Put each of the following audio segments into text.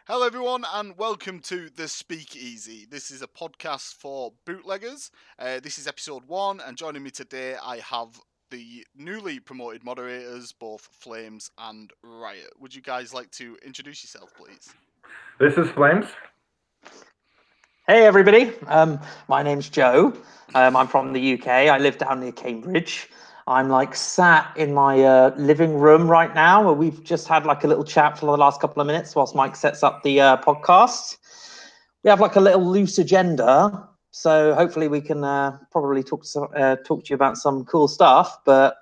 Hello, everyone, and welcome to The Speakeasy. This is a podcast for bootleggers. This is episode 1, and joining me today, I have the newly promoted moderators, both Flames and Riot. Would you guys like to introduce yourself, please? This is Flames. Hey, everybody. My name's Joe. I'm from the UK. I live down near Cambridge. I'm like sat in my living room right now, where we've just had like a little chat for the last couple of minutes whilst Mike sets up the podcast. We have like a little loose agenda, so hopefully we can probably talk to you about some cool stuff. But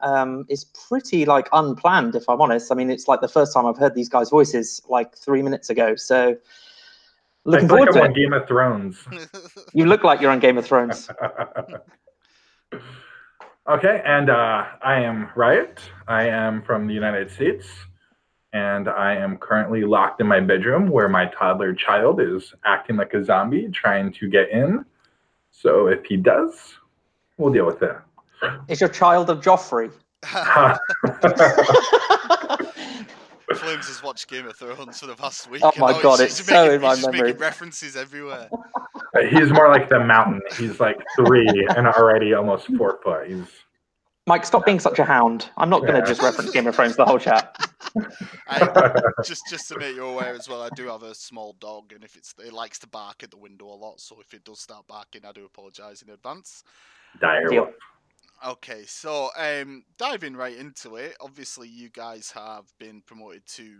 it's pretty like unplanned, if I'm honest. I mean, it's like the first time I've heard these guys' voices like 3 minutes ago. So looking forward to it. Game of Thrones. You look like you're on Game of Thrones. Okay, and I am Riot. I am from the United States, and I am currently locked in my bedroom where my toddler child is acting like a zombie trying to get in. So if he does, we'll deal with it. Is your child of Joffrey? Flames has watched Game of Thrones for the past week. Oh my god, it's so in my memory. Making references everywhere. He's more like the mountain. He's like 3 and already almost 4 foot. Mike, stop being such a hound. I'm not going to just reference Game of Thrones the whole chat. Just to make you aware as well, I do have a small dog, and if it likes to bark at the window a lot, so if it does start barking, I do apologise in advance. Dire. Okay, so diving right into it, obviously you guys have been promoted to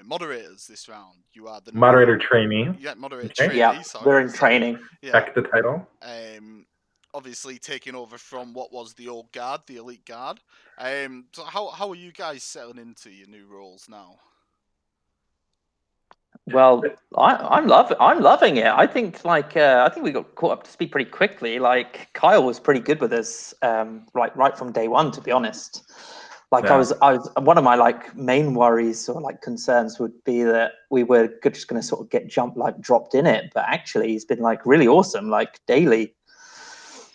moderators this round. You are the moderator trainee. Yeah, moderator trainee. Yeah, sorry. we're in training. Yeah. Check the title. Obviously taking over from what was the old guard, the elite guard. So how are you guys settling into your new roles now? Well, I'm loving it. I think we got caught up to speed pretty quickly. Like Kyle was pretty good with us, right from day one. To be honest, like yeah. I was one of my like main worries or like concerns would be that we were just going to sort of get dropped in it. But actually, he's been like really awesome, like daily.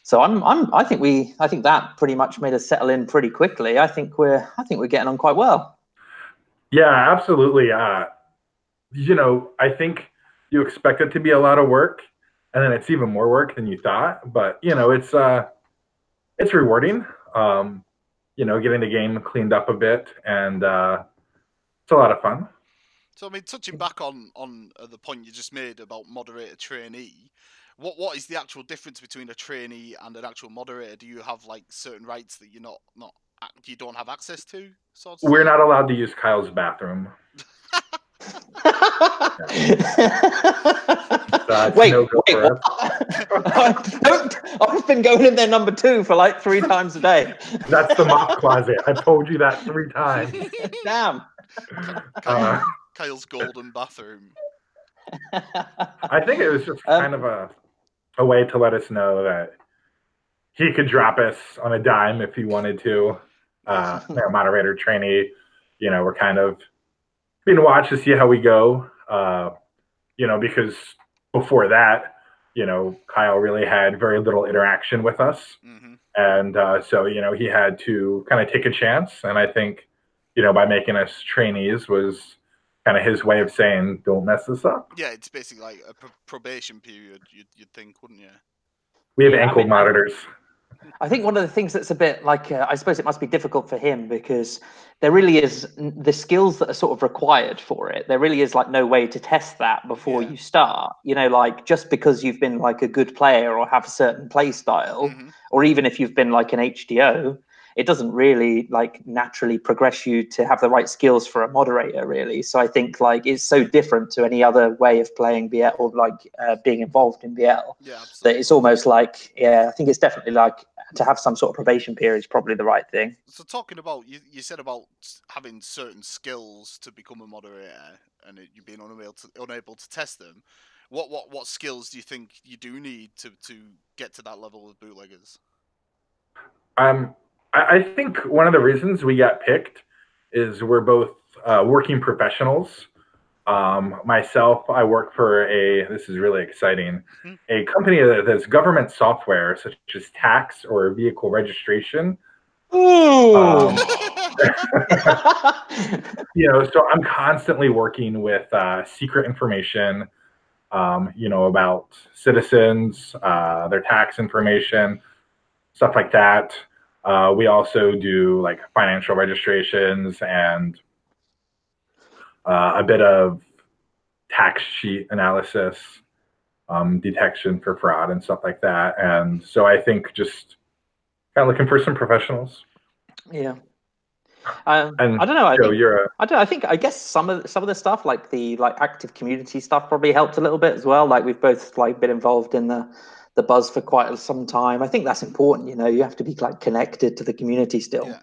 So I think that pretty much made us settle in pretty quickly. I think we're getting on quite well. Yeah, absolutely. I think you expect it to be a lot of work, and then it's even more work than you thought. But it's rewarding. Getting the game cleaned up a bit, and it's a lot of fun. So I mean, touching back on the point you just made about moderator trainee, what is the actual difference between a trainee and an actual moderator? Do you have like certain rights that you don't have access to? We're not allowed to use Kyle's bathroom. Wait. I've been going in there number 2 for like 3 times a day. That's the mop closet. I told you that 3 times. Damn. Kyle's golden bathroom. I think it was just kind of a way to let us know that he could drop us on a dime if he wanted to. Moderator trainee, we're kind of being watched to see how we go. Because before that, Kyle really had very little interaction with us. Mm-hmm. And so he had to kind of take a chance. And I think, by making us trainees was kind of his way of saying, don't mess this up. Yeah, it's basically like a probation period, you'd think, wouldn't you? We have ankle monitors. I think one of the things that's a bit like, I suppose it must be difficult for him because there really is the skills that are sort of required for it. There really is like no way to test that before you start, like just because you've been like a good player or have a certain play style, or even if you've been like an HDO, it doesn't really like naturally progress you to have the right skills for a moderator really. So I think like it's so different to any other way of playing BL or like being involved in BL. Yeah, absolutely. That it's almost like, I think it's definitely like to have some sort of probation period is probably the right thing. So talking about, you said about having certain skills to become a moderator and you being unable to test them. What skills do you think you do need to get to that level with bootleggers? I think one of the reasons we got picked is we're both working professionals. Myself, I work for this is really exciting, a company that does government software such as tax or vehicle registration. Ooh. So I'm constantly working with secret information, about citizens, their tax information, stuff like that. We also do like financial registrations and a bit of tax sheet analysis, detection for fraud and stuff like that. And so I think just kind of looking for some professionals. Yeah. And I don't know. I Joe, think I guess some of the stuff, like the active community stuff, probably helped a little bit as well. Like we've both been involved in the buzz for quite some time. I think that's important. You have to be connected to the community still. Yeah.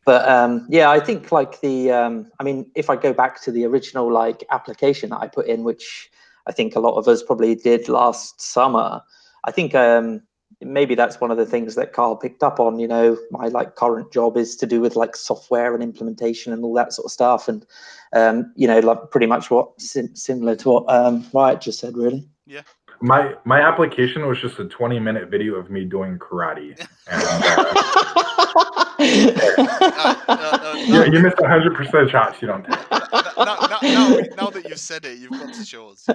But I think if I go back to the original application that I put in, which I think a lot of us probably did last summer, I think maybe that's one of the things that Carl picked up on. My current job is to do with software and implementation and all that sort of stuff, and pretty much similar to what Riot just said, really. Yeah. My application was just a 20-minute video of me doing karate. And, you missed 100% of shots you don't take. Now that you've said it, you've got to show us. You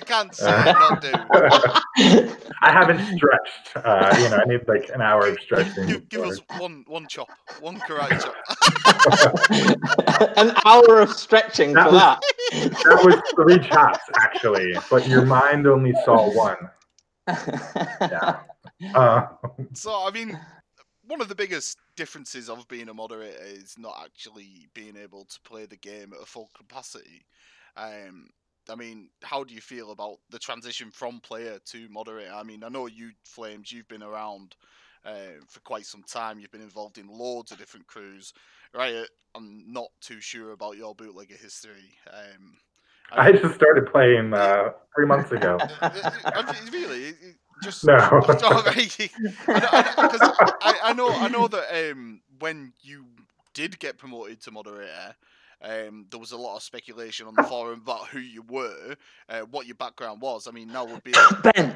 can't say it, not do. I haven't stretched. I need an hour of stretching. Give us one chop, one karate chop. An hour of stretching for that. That was 3 chops, actually, but your mind only saw 1. Yeah. So, I mean, one of the biggest differences of being a moderator is not actually being able to play the game at a full capacity. I mean, how do you feel about the transition from player to moderator? I mean, I know you, Flames, you've been around for quite some time. You've been involved in loads of different crews. Riot, I'm not too sure about your bootlegger history. I just started playing 3 months ago. Really? Just no. I know that when you did get promoted to moderator, there was a lot of speculation on the forum about who you were, what your background was. I mean, now would be Ben.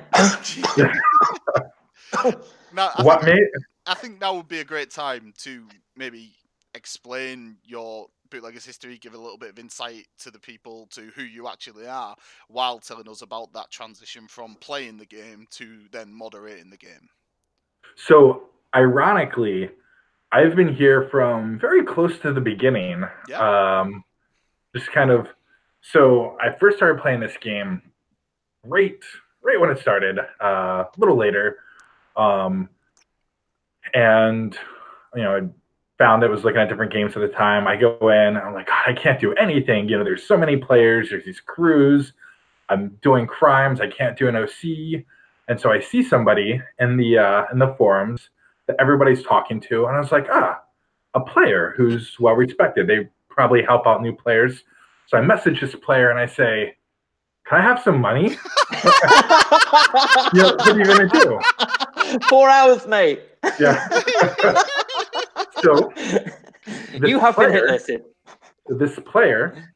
I think now would be a great time to maybe explain your Bootleggers history, give a little bit of insight to the people to who you actually are, while telling us about that transition from playing the game to then moderating the game. So, ironically, I've been here from very close to the beginning. Yeah. Just kind of. So I first started playing this game right when it started, a little later, and I found that was looking at different games at the time. I go in, I'm like, God, I can't do anything. There's so many players. There's these crews. I'm doing crimes. I can't do an OC. And so I see somebody in the forums that everybody's talking to, and I was like, a player who's well respected. They probably help out new players. So I message this player and I say, "Can I have some money?" What are you gonna do? 4 hours, mate. Yeah. So you have been hit listed. This player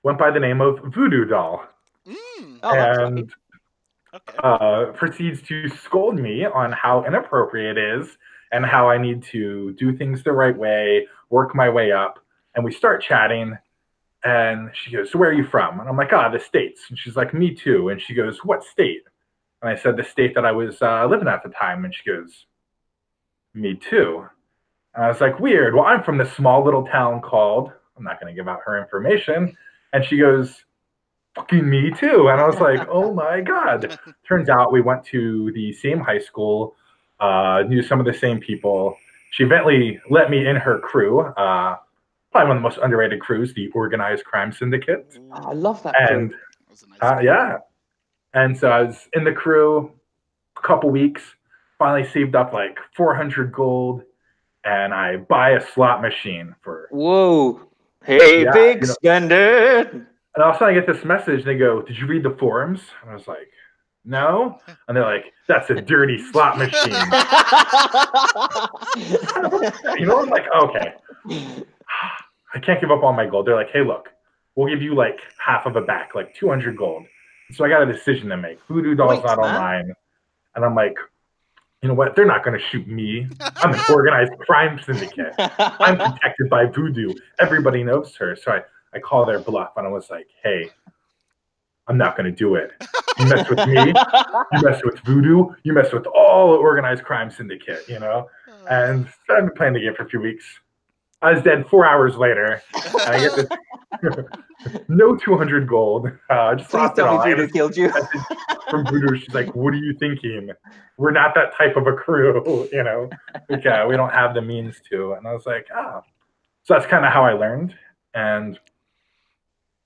went by the name of Voodoo Doll. And proceeds to scold me on how inappropriate it is and how I need to do things the right way, work my way up. And we start chatting, and she goes, "So where are you from?" And I'm like, "The States." And she's like, "Me too." And she goes, "What state?" And I said, "The state that I was living at the time." And she goes, "Me too." And I was like, "Weird. Well, I'm from this small little town called," I'm not going to give out her information. And she goes, "Fucking me too." And I was like, oh my God. Turns out we went to the same high school, knew some of the same people. She eventually let me in her crew, probably one of the most underrated crews, the Organized Crime Syndicate. I love that crew. And yeah. And so I was in the crew a couple weeks, finally saved up 400 gold, and I buy a slot machine for... Whoa. Hey, big spender. And all of a sudden I get this message, and they go, "Did you read the forums?" And I was like, "No." And they're like, "That's a dirty slot machine." I'm like, okay. I can't give up on my gold. They're like, "Hey, look, we'll give you half of it back, 200 gold. So I got a decision to make. Voodoo Doll's not online. And I'm like, you know what? They're not going to shoot me. I'm an organized crime syndicate. I'm protected by Voodoo. Everybody knows her. So I call their bluff, and I was like, hey, I'm not going to do it. You mess with me, you mess with Voodoo, you mess with all the organized crime syndicate, you know? And so I've been playing the game for a few weeks. I was dead 4 hours later, and I get this no 200 gold. Just Please lost it tell me all. Voodoo killed you. From Voodoo, she's like, what are you thinking? We're not that type of a crew, you know? Like, we don't have the means to. And I was like, ah. So that's kind of how I learned. And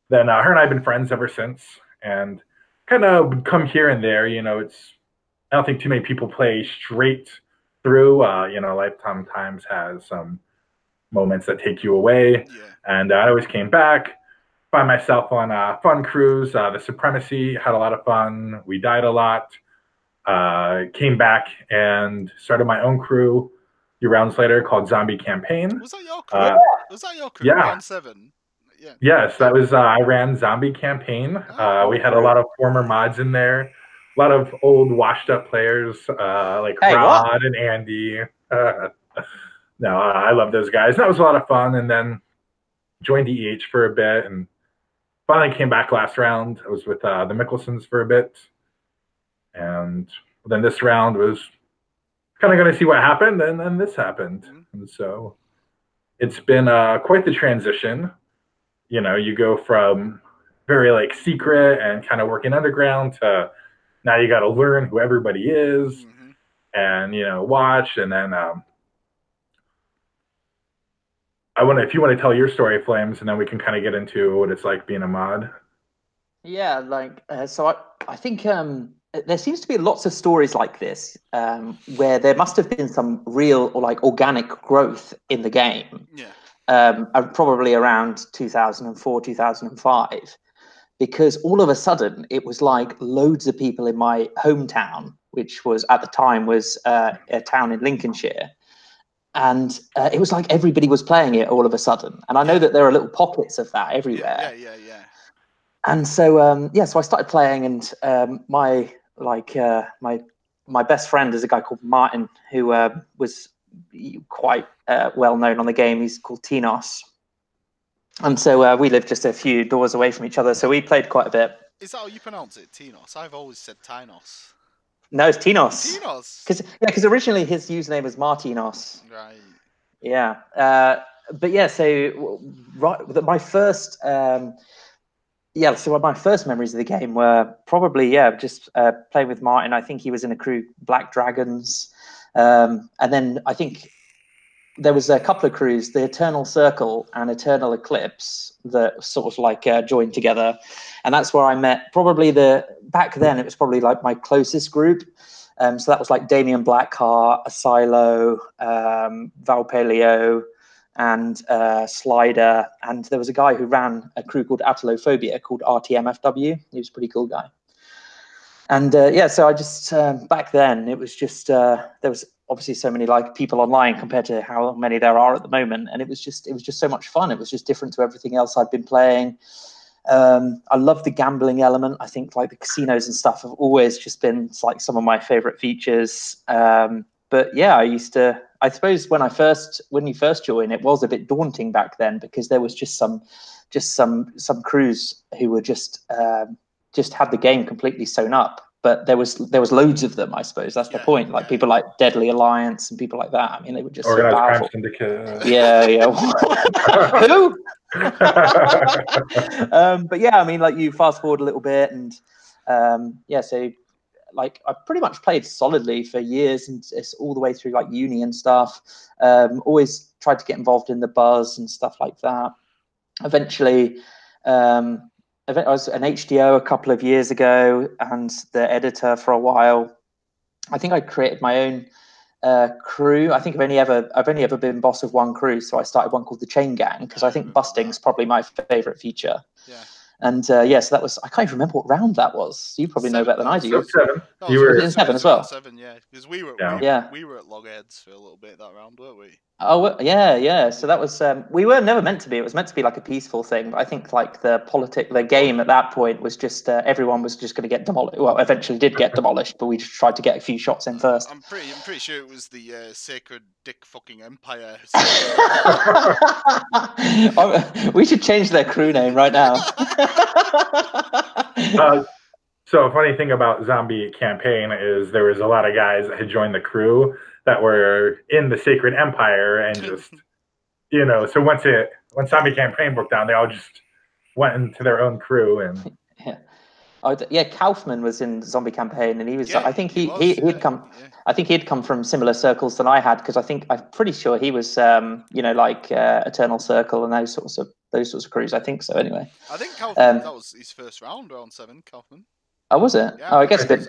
then her and I have been friends ever since. And kind of come here and there, you know, I don't think too many people play straight through. You know, Lifetime Times has some moments that take you away. Yeah. And I always came back, find myself on fun crews. The Supremacy had a lot of fun. We died a lot. Came back and started my own crew a few rounds later called Zombie Campaign. Was that your crew? Was that your crew? Yeah. Round 7? Yeah. Yes, that was, I ran Zombie Campaign. We had a lot of former mods in there, a lot of old washed up players like Rod and Andy. No, I love those guys. That was a lot of fun. And then joined EH for a bit and finally came back last round. I was with the Mickelsons for a bit. And then this round was kind of going to see what happened. And then this happened. And so it's been quite the transition. You know, you go from very like secret and kind of working underground to now you got to learn who everybody is and, you know, watch. And then if you want to tell your story, Flames, and then we can kind of get into what it's like being a mod. Yeah, like, so I think there seems to be lots of stories like this where there must have been some real or like organic growth in the game. Yeah. Probably around 2004, 2005, because all of a sudden it was like loads of people in my hometown, which was at the time was a town in Lincolnshire. And it was like everybody was playing it all of a sudden. And I know that there are little pockets of that everywhere. Yeah. And so, so I started playing, and my best friend is a guy called Martin, who was quite well known on the game. He's called Tinos. And so we lived just a few doors away from each other. So we played quite a bit. Is that how you pronounce it, Tinos? I've always said Tinos. No, it's Tinos. Tinos? Because originally his username was Martinos. Right. Yeah. But yeah, so my first... so my first memories of the game were probably, just playing with Martin. I think he was in a crew, Black Dragons. And then I think there was a couple of crews, the Eternal Circle and Eternal Eclipse, that sort of like joined together. And that's where I met probably back then, it was probably like my closest group. So that was like Damien Blackheart, Asilo, Valpaleo, and Slider. And there was a guy who ran a crew called Atelophobia called RTMFW. He was a pretty cool guy. And so I just back then it was just there was obviously so many like people online compared to how many there are at the moment, and it was just so much fun. It was just different to everything else I'd been playing. I love the gambling element. I think like the casinos and stuff have always just been like some of my favorite features. But yeah, I suppose when you first join, it was a bit daunting back then because there was just some crews who were just had the game completely sewn up. But there was loads of them, I suppose. That's the point. Like people like Deadly Alliance and people like that. I mean, they were just Organized so powerful. Crime Syndicate. Yeah. Who? But yeah, I mean, like you fast forward a little bit, and so like I pretty much played solidly for years, and it's all the way through like uni and stuff. Always tried to get involved in the buzz and stuff like that. Eventually, I was an HDO a couple of years ago and the editor for a while. I think I created my own crew. I think I've only ever been boss of one crew, so I started one called the Chain Gang because I think busting is probably my favorite feature. Yeah. And so that was, I can't even remember what round that was. You probably know better than I do. 7. You were in 7 as well. 7, yeah, because we were at Logheads for a little bit that round, weren't we? Oh yeah. So that was we were never meant to be. It was meant to be like a peaceful thing. But I think like the game at that point was just everyone was just going to get demolished. Well, eventually did get demolished, but we just tried to get a few shots in first. I'm pretty sure it was the Sacred Dick fucking Empire. We should change their crew name right now. So a funny thing about Zombie Campaign is there was a lot of guys that had joined the crew that were in the Sacred Empire and just, so once Zombie Campaign broke down, they all just went into their own crew and. Yeah. Kaufman was in Zombie Campaign, and he was. Yeah, I think he'd come. Yeah. I think he'd come from similar circles than I had, because I'm pretty sure he was, like Eternal Circle and those sorts of crews. I think so. Anyway, I think Kaufman, that was his first round 7. Kaufman. Oh, was it? Yeah, oh, I guess a bit.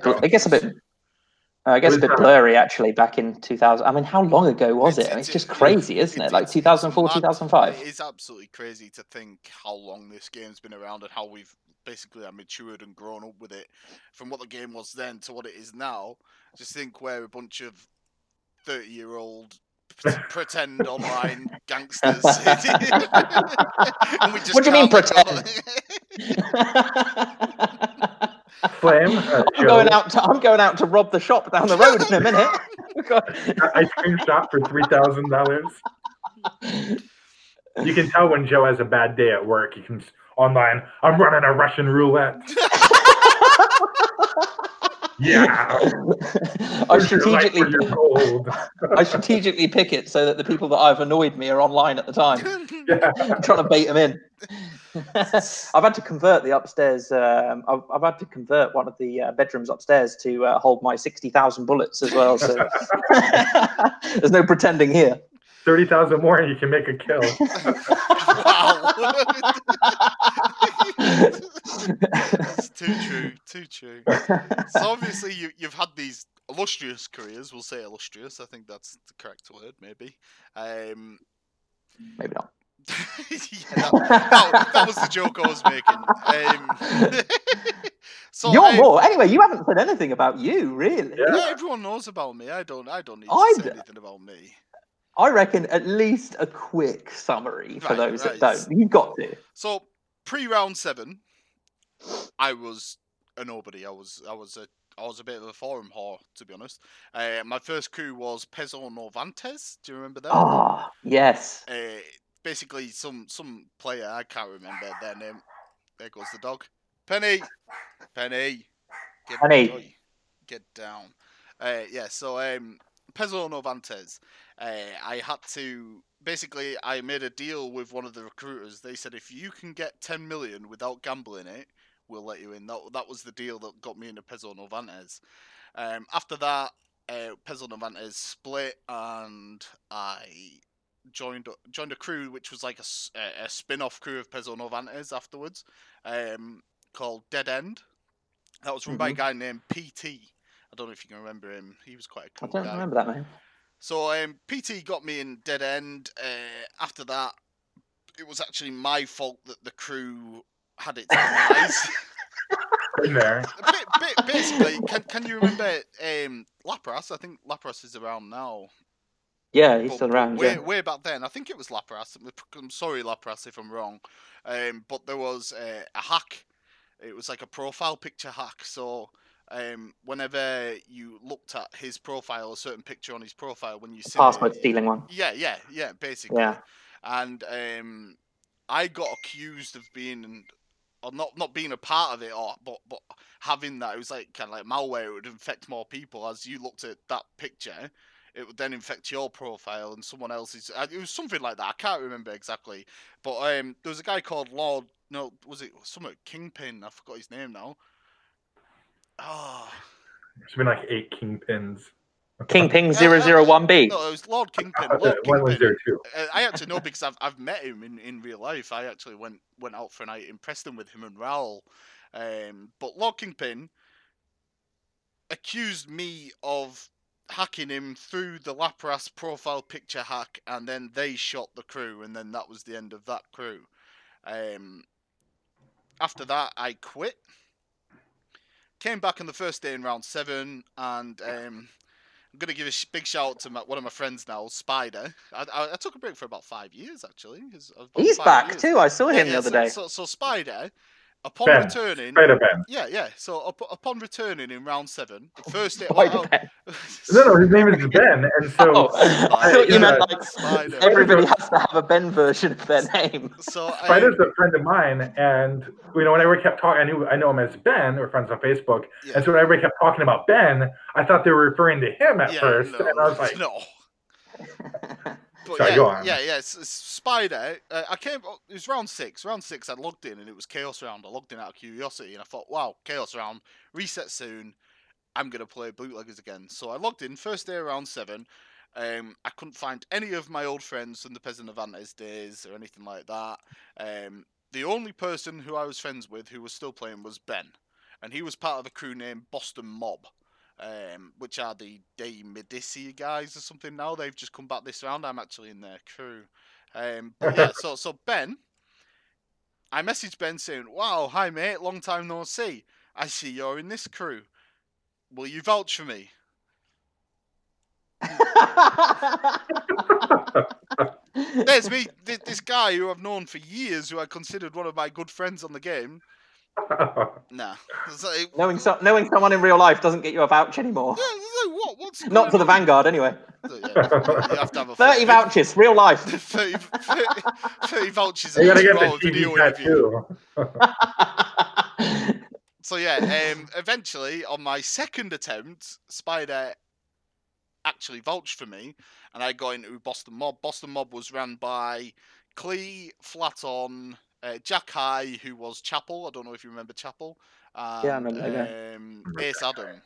I guess a bit blurry actually. Back in 2000. I mean, how long ago was it? I mean, it's just crazy, isn't it? Like 2004, 2005. It's absolutely crazy to think how long this game's been around and how we've basically matured and grown up with it. From what the game was then to what it is now. Just think we're a bunch of 30-year-old pretend online gangsters. What do you mean pretend? Flame, I'm going out to rob the shop down the road in a minute. Ice cream shop for $3,000. You can tell when Joe has a bad day at work. He comes online. I'm running a Russian roulette. Yeah. I strategically pick it so that the people that I've annoyed me are online at the time. Yeah. I'm trying to bait them in. I've had to convert the upstairs. I've had to convert one of the bedrooms upstairs to hold my 60,000 bullets as well. So there's no pretending here. 30,000 more and you can make a kill. Wow. It's too true. So obviously you've had these illustrious careers. We'll say illustrious. I think that's the correct word, maybe. Maybe not. Yeah, that was the joke I was making. So you're more. Anyway, you haven't said anything about you, really. Yeah, everyone knows about me. I don't need to say anything about me. I reckon at least a quick summary for those that don't. You've got to. So pre-round 7, I was a nobody. I was a bit of a forum whore, to be honest. My first crew was Peso Novantes. Do you remember that? Oh, yes. Basically, some player, I can't remember their name. There goes the dog. Penny, get down. Yeah. So Peso Novantes. I had to basically. I made a deal with one of the recruiters. They said if you can get 10 million without gambling it, we'll let you in. That was the deal that got me into Peso Novantes. After that, Peso Novantes split, and I joined a crew which was like a spin-off crew of Peso Novantes afterwards, called Dead End. That was run by a guy named PT. I don't know if you can remember him. He was quite a cool guy. I don't remember that name. So PT got me in Dead End. After that, it was actually my fault that the crew had its demise. In there. Basically, can you remember Lapras? I think Lapras is around now. Yeah, he's still around. Way back then, I think it was Lapras. I'm sorry, Lapras, if I'm wrong. But there was a hack. It was like a profile picture hack. So whenever you looked at his profile, a certain picture on his profile, when you see password stealing one. Yeah, basically. Yeah. And I got accused of being, or not being a part of it, but having that. It was like kind of like malware. It would infect more people. As you looked at that picture, it would then infect your profile and someone else's. It was something like that. I can't remember exactly. But there was a guy called Lord. No, was it something Kingpin? I forgot his name now. Oh. There's been like 8 Kingpins. Kingpin 001B. No, it was Lord Kingpin. Lord Kingpin. I actually know because I've met him in real life. I actually went out for a night in Preston with him and Raoul. But Lord Kingpin accused me of hacking him through the Lapras profile picture hack, and then they shot the crew, and then that was the end of that crew. After that, I quit. Came back on the first day in round 7, and I'm going to give a big shout out to one of my friends now, Spider. I took a break for about 5 years, actually. About He's 5 back years. too. I saw him the Yeah. other day. So Spider, upon Ben. returning... Spider-Ben. Yeah. So upon returning in round 7, first day... Spider-Ben. No, his name is Ben, and so... I thought you meant like Spider. everybody has to have a Ben version of their name. So Spider's a friend of mine, and when everybody kept talking, I know him as Ben. We're friends on Facebook, yeah. and so when everybody kept talking about Ben, I thought they were referring to him at first, and I was like, no. But sorry, go on. Yeah. Spider. It was round 6. Round 6, I logged in, and it was Chaos Round. I logged in out of curiosity, and I thought, wow, Chaos Round, reset soon. I'm going to play Bootleggers again. So I logged in, first day around 7. I couldn't find any of my old friends from the Peasant Avantes days or anything like that. The only person who I was friends with who was still playing was Ben. And he was part of a crew named Boston Mob, which are the De Medici guys or something now. They've just come back this round. I'm actually in their crew. But yeah, so Ben, I messaged Ben saying, wow, hi mate, long time no see. I see you're in this crew. Will you vouch for me? There's me, this guy who I've known for years, who I considered one of my good friends on the game. Nah. Knowing someone in real life doesn't get you a vouch anymore. Yeah, what's not for the Vanguard, anyway. So, yeah, you have to have a 30 vouchers, real life. 30 vouchers. You gotta get the video tattoo. So yeah, eventually on my second attempt, Spider actually vouched for me, and I got into Boston Mob. Boston Mob was ran by Clee, Flaton, Jack High, who was Chapel. I don't know if you remember Chapel. And, yeah, I remember that guy. Ace Adam.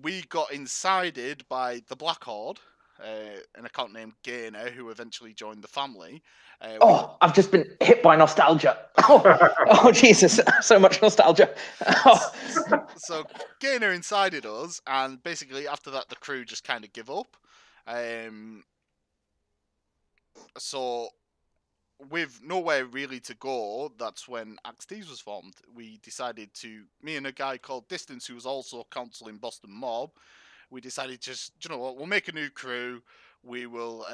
We got incited by the Black Horde, an account named Gainer, who eventually joined the family. I've just been hit by nostalgia. Oh, Jesus, so much nostalgia. So Gainer incited us, and basically after that, the crew just kind of give up. So with nowhere really to go, that's when Axes was formed. We decided me and a guy called Distance, who was also counselling Boston Mob, we decided just, you know what, we'll make a new crew. We will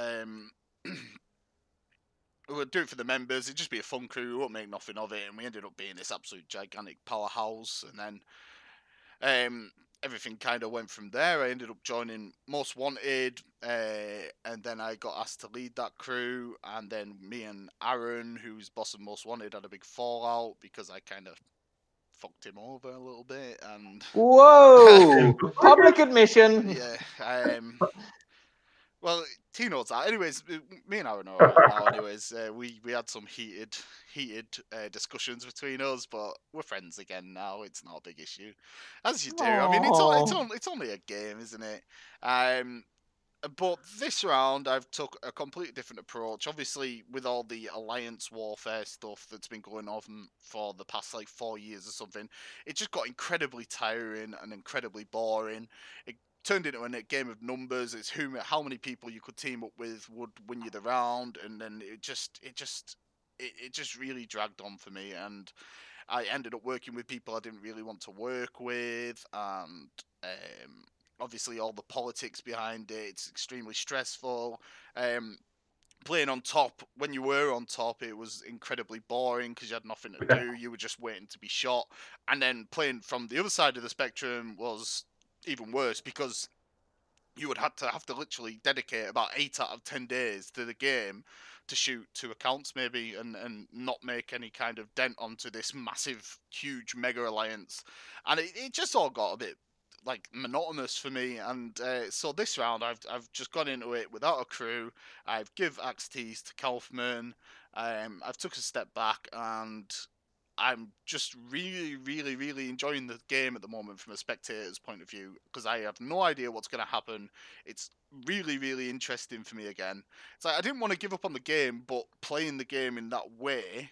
we'll do it for the members. It'd just be a fun crew. We won't make nothing of it. And we ended up being this absolute gigantic powerhouse. And then everything kind of went from there. I ended up joining Most Wanted, and then I got asked to lead that crew. And then me and Aaron, who's boss of Most Wanted, had a big fallout because I kind of fucked him over a little bit. And whoa, public admission. Yeah. Well, T knows that. Anyways, me and Aaron are alright now. Anyways, we had some heated discussions between us, but we're friends again now. It's not a big issue, as you do. I mean, it's only a game, isn't it? But this round, I've took a completely different approach. Obviously, with all the alliance warfare stuff that's been going on for the past 4 years or something, it just got incredibly tiring and incredibly boring. It turned into a game of numbers. It's how many people you could team up with would win you the round, and then it just really dragged on for me, and I ended up working with people I didn't really want to work with, and obviously all the politics behind it. It's extremely stressful. Playing on top, when you were on top, it was incredibly boring because you had nothing to do. You were just waiting to be shot. And then playing from the other side of the spectrum was even worse because you would have to literally dedicate about 8 out of 10 days to the game to shoot 2 accounts maybe and not make any kind of dent onto this massive, huge mega alliance. And it just all got a bit monotonous for me, and so this round I've just gone into it without a crew. I've give Axe Tees to Kaufman. I've took a step back, and I'm just really, really, really enjoying the game at the moment from a spectator's point of view because I have no idea what's going to happen. It's really, really interesting for me again. It's I didn't want to give up on the game, but playing the game in that way,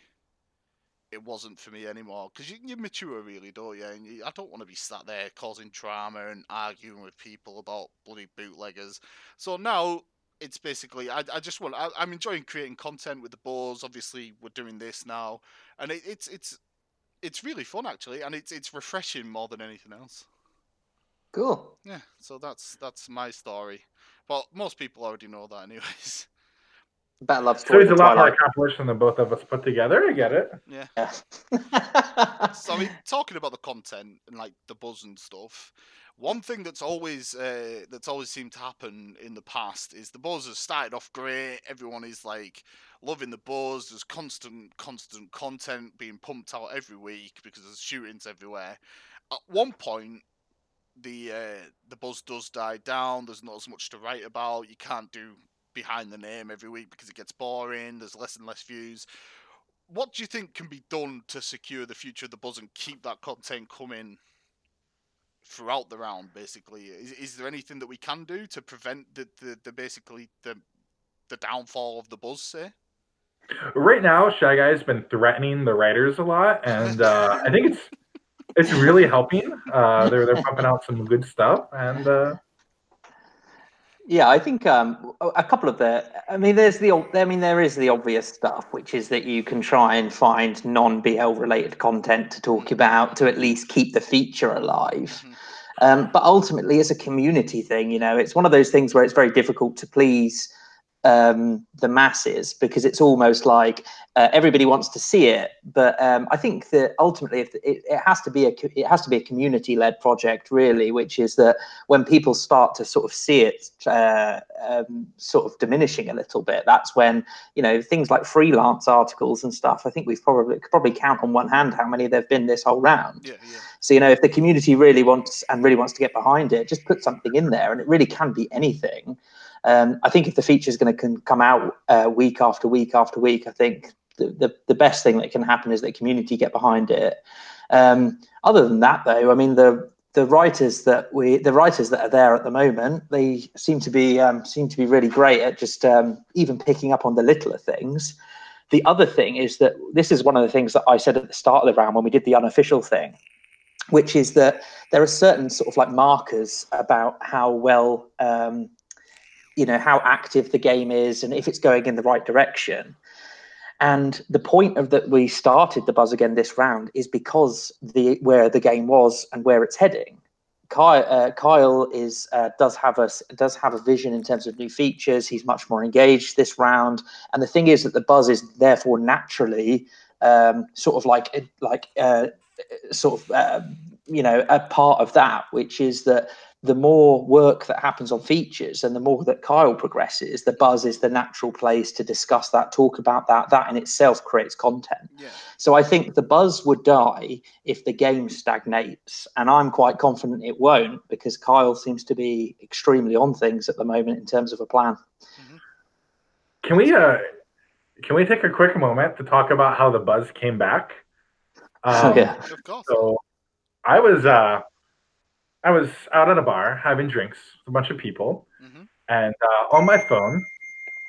it wasn't for me anymore because you mature really, don't you? And I don't want to be sat there causing drama and arguing with people about bloody bootleggers. So now it's basically I'm enjoying creating content with the bows. Obviously, we're doing this now, and it's really fun actually, and it's refreshing more than anything else. Cool. Yeah, so that's my story. But most people already know that anyways. Better love So story he's a than lot more Twilight. accomplished than the both of us put together. I get it. Yeah. Yeah. So I mean, talking about the content and like the buzz and stuff, one thing that's always seemed to happen in the past is the buzz has started off great. Everyone is like loving the buzz. There's constant content being pumped out every week because there's shootings everywhere. At one point, the buzz does die down. There's not as much to write about. You can't do behind the name every week because it gets boring. There's less and less views. What do you think can be done to secure the future of the buzz and keep that content coming throughout the round? Basically, is there anything that we can do to prevent the basically the downfall of the buzz? Say Right now, Shy Guy's been threatening the writers a lot, and I think it's really helping. They're pumping out some good stuff, and Yeah, I think a couple of there is the obvious stuff, which is that you can try and find non-BL related content to talk about to at least keep the feature alive. But ultimately, it's a community thing. It's one of those things where it's very difficult to please the masses, because it's almost like everybody wants to see it. But I think that ultimately, if it has to be a community-led project, really, which is that when people start to sort of see it sort of diminishing a little bit, that's when things like freelance articles and stuff. I think could probably count on one hand how many there've been this whole round. Yeah. So if the community really wants to get behind it, just put something in there, and it really can be anything. I think if the feature is going to come out week after week after week, I think the best thing that can happen is that the community get behind it. Other than that, though, I mean the writers that are there at the moment, they seem to be really great at just even picking up on the littler things. The other thing is that this is one of the things that I said at the start of the round when we did the unofficial thing, which is that there are certain sort of like markers about how well how active the game is and if it's going in the right direction. And the point of that we started the buzz again this round is because where the game was and where it's heading. Kyle does have a vision in terms of new features. He's much more engaged this round, and the thing is that the buzz is therefore naturally sort of a part of that, which is that the more work that happens on features and the more that Kyle progresses, the buzz is the natural place to discuss that, talk about that. That in itself creates content. Yeah. So I think the buzz would die if the game stagnates, and I'm quite confident it won't, because Kyle seems to be extremely on things at the moment in terms of a plan. Can we take a quick moment to talk about how the buzz came back? Yeah. Of course. So I was out at a bar having drinks with a bunch of people, and on my phone,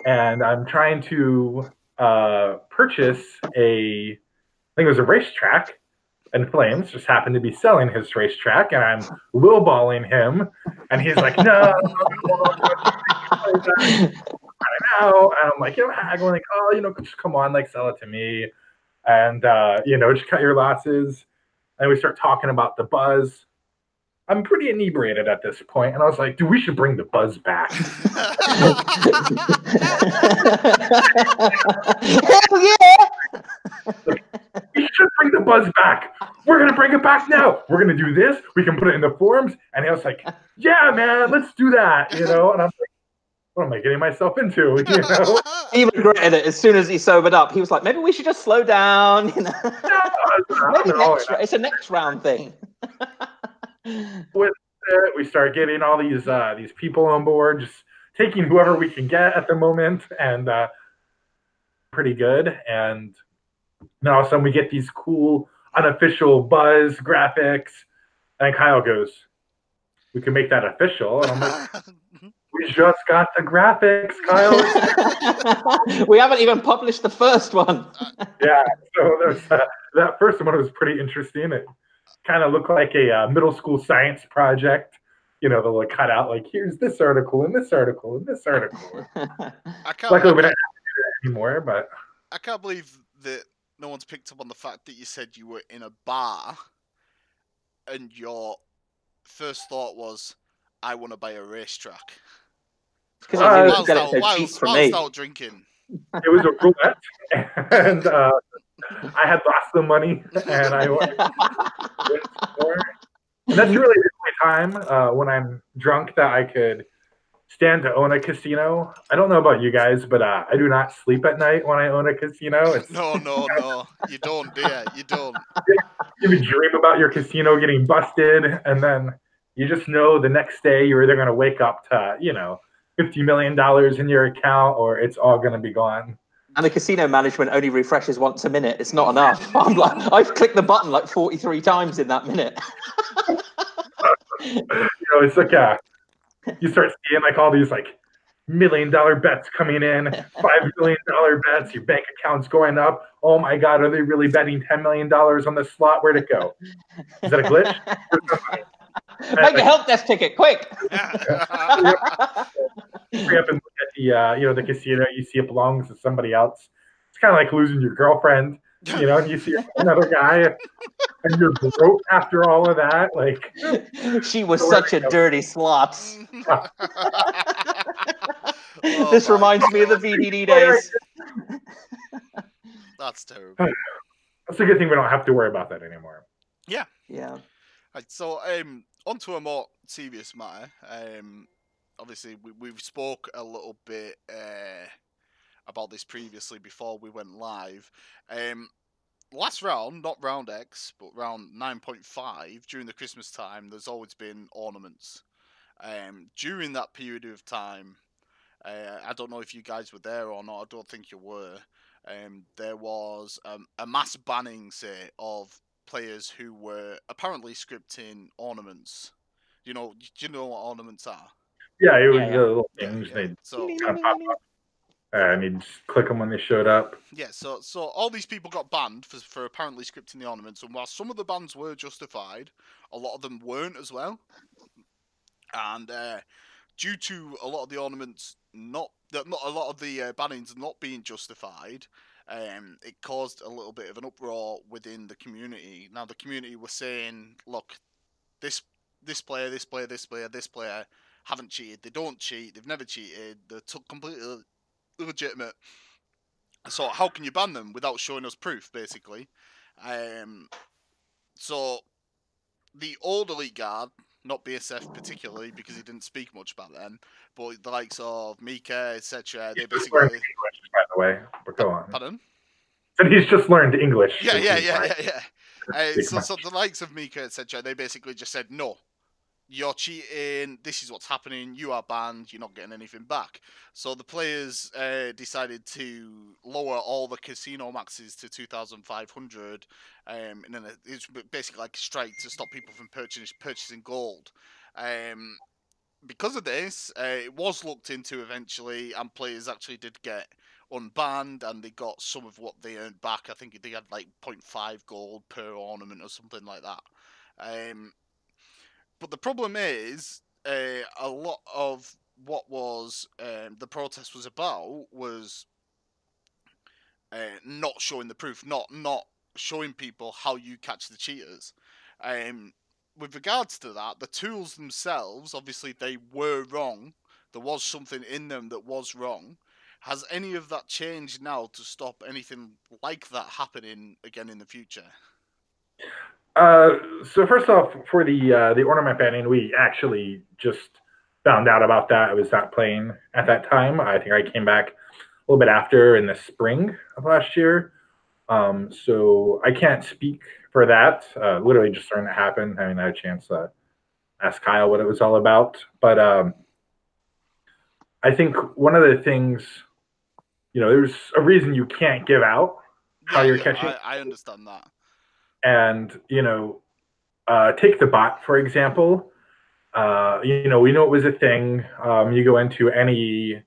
and I'm trying to purchase I think it was a racetrack, and Flames just happened to be selling his racetrack, and I'm lowballing him, and he's like, no, I know, and I'm like, haggling, like, oh, just come on, like, sell it to me, and just cut your losses, and we start talking about the buzz. I'm pretty inebriated at this point, and I was like, dude, we should bring the buzz back. Hell yeah! We should bring the buzz back. We're going to bring it back now. We're going to do this. We can put it in the forums. And he was like, yeah, man, let's do that. And I'm like, what am I getting myself into? He regretted it as soon as he sobered up. He was like, maybe we should just slow down. Maybe it's a next round thing. With it, we start getting all these people on board, just taking whoever we can get at the moment, and pretty good. And then all of a sudden we get these cool unofficial buzz graphics, and Kyle goes, we can make that official. And I'm like, we just got the graphics, Kyle. We haven't even published the first one. Yeah, so there's that first one was pretty interesting. It kind of looked like a middle school science project. They'll like cut out like, here's this article and this article and this article. Luckily, we don't have to do that anymore, but I can't believe that no one's picked up on the fact that you said you were in a bar and your first thought was, I want to buy a racetrack. Because I knew you got it so cheap from me. Whilst out drinking. It was a roulette, and I had lost the money, and I went more. And that's really the only time when I'm drunk that I could stand to own a casino. I don't know about you guys, but I do not sleep at night when I own a casino. No. You don't, dear. You don't. You would dream about your casino getting busted, and then you just know the next day you're either going to wake up to, $50 million in your account, or it's all going to be gone. And the casino management only refreshes once a minute. It's not enough. I've clicked the button like 43 times in that minute. It's like you start seeing like all these like $1 million bets coming in, $5 million bets, your bank account's going up. Oh my God, are they really betting $10 million on the slot? Where'd it go? Is that a glitch? Make a help desk ticket, quick! Hurry up and look at the casino. You see it belongs to somebody else. It's kind of like losing your girlfriend, and you see another guy, and you're broke after all of that. Like, she was such a dirty slut. This reminds me of the VDD days. That's terrible. That's a good thing we don't have to worry about that anymore. Yeah. Right, so on to a more serious matter. Obviously, we've spoke a little bit about this previously before we went live. Last round, not round X, but round 9.5, during the Christmas time, there's always been ornaments. During that period of time, I don't know if you guys were there or not, I don't think you were, there was a mass banning, say, of players who were apparently scripting ornaments. Do you know what ornaments are? Yeah, it was the little things they kind of pop up. And you'd just click them when they showed up. Yeah, so all these people got banned for apparently scripting the ornaments, and while some of the bans were justified, a lot of them weren't as well. And due to a lot of the ornaments not a lot of the bannings not being justified, it caused a little bit of an uproar within the community. Now the community were saying, look, this player haven't cheated. They don't cheat. They've never cheated. They're completely legitimate. So how can you ban them without showing us proof, basically? So the old elite guard, not BSF particularly, because he didn't speak much back then, but the likes of Mika, etc., they basically learned English, by the way. But go on. Pardon? And he's just learned English. Yeah. So the likes of Mika, etc., they basically just said, no, you're cheating, this is what's happening, you are banned, you're not getting anything back. So the players decided to lower all the casino maxes to 2,500, and then it's basically like a strike to stop people from purchasing gold. Because of this, it was looked into eventually, and players actually did get unbanned, and they got some of what they earned back. I think they had like 0.5 gold per ornament or something like that. But the problem is, a lot of what was the protest was about was not showing the proof, not showing people how you catch the cheaters. With regards to that, the tools themselves, obviously they were wrong. There was something in them that was wrong. Has any of that changed now to stop anything like that happening again in the future? So first off, for the ornament banning, we actually just found out about that. I was not playing at that time. I think I came back a little bit after in the spring of last year. So I can't speak for that. Literally just starting to happen. I mean, I had a chance to ask Kyle what it was all about. But I think one of the things, there's a reason you can't give out how you're catching. I understand that. And, take the bot, for example. We know it was a thing. You go into any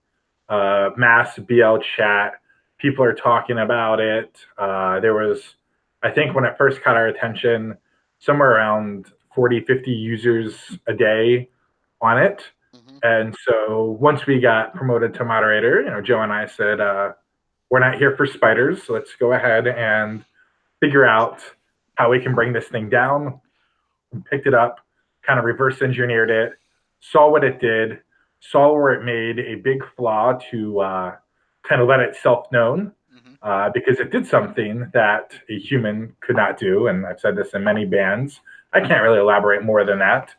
mass BL chat, people are talking about it. There was, I think when it first caught our attention, somewhere around 40, 50 users a day on it. Mm-hmm. And so once we got promoted to moderator, Joe and I said, we're not here for spiders, so let's go ahead and figure out how we can bring this thing down. We picked it up, kind of reverse engineered it, saw what it did, saw where it made a big flaw to kind of let itself known, because it did something that a human could not do. And I've said this in many bands. I can't really elaborate more than that.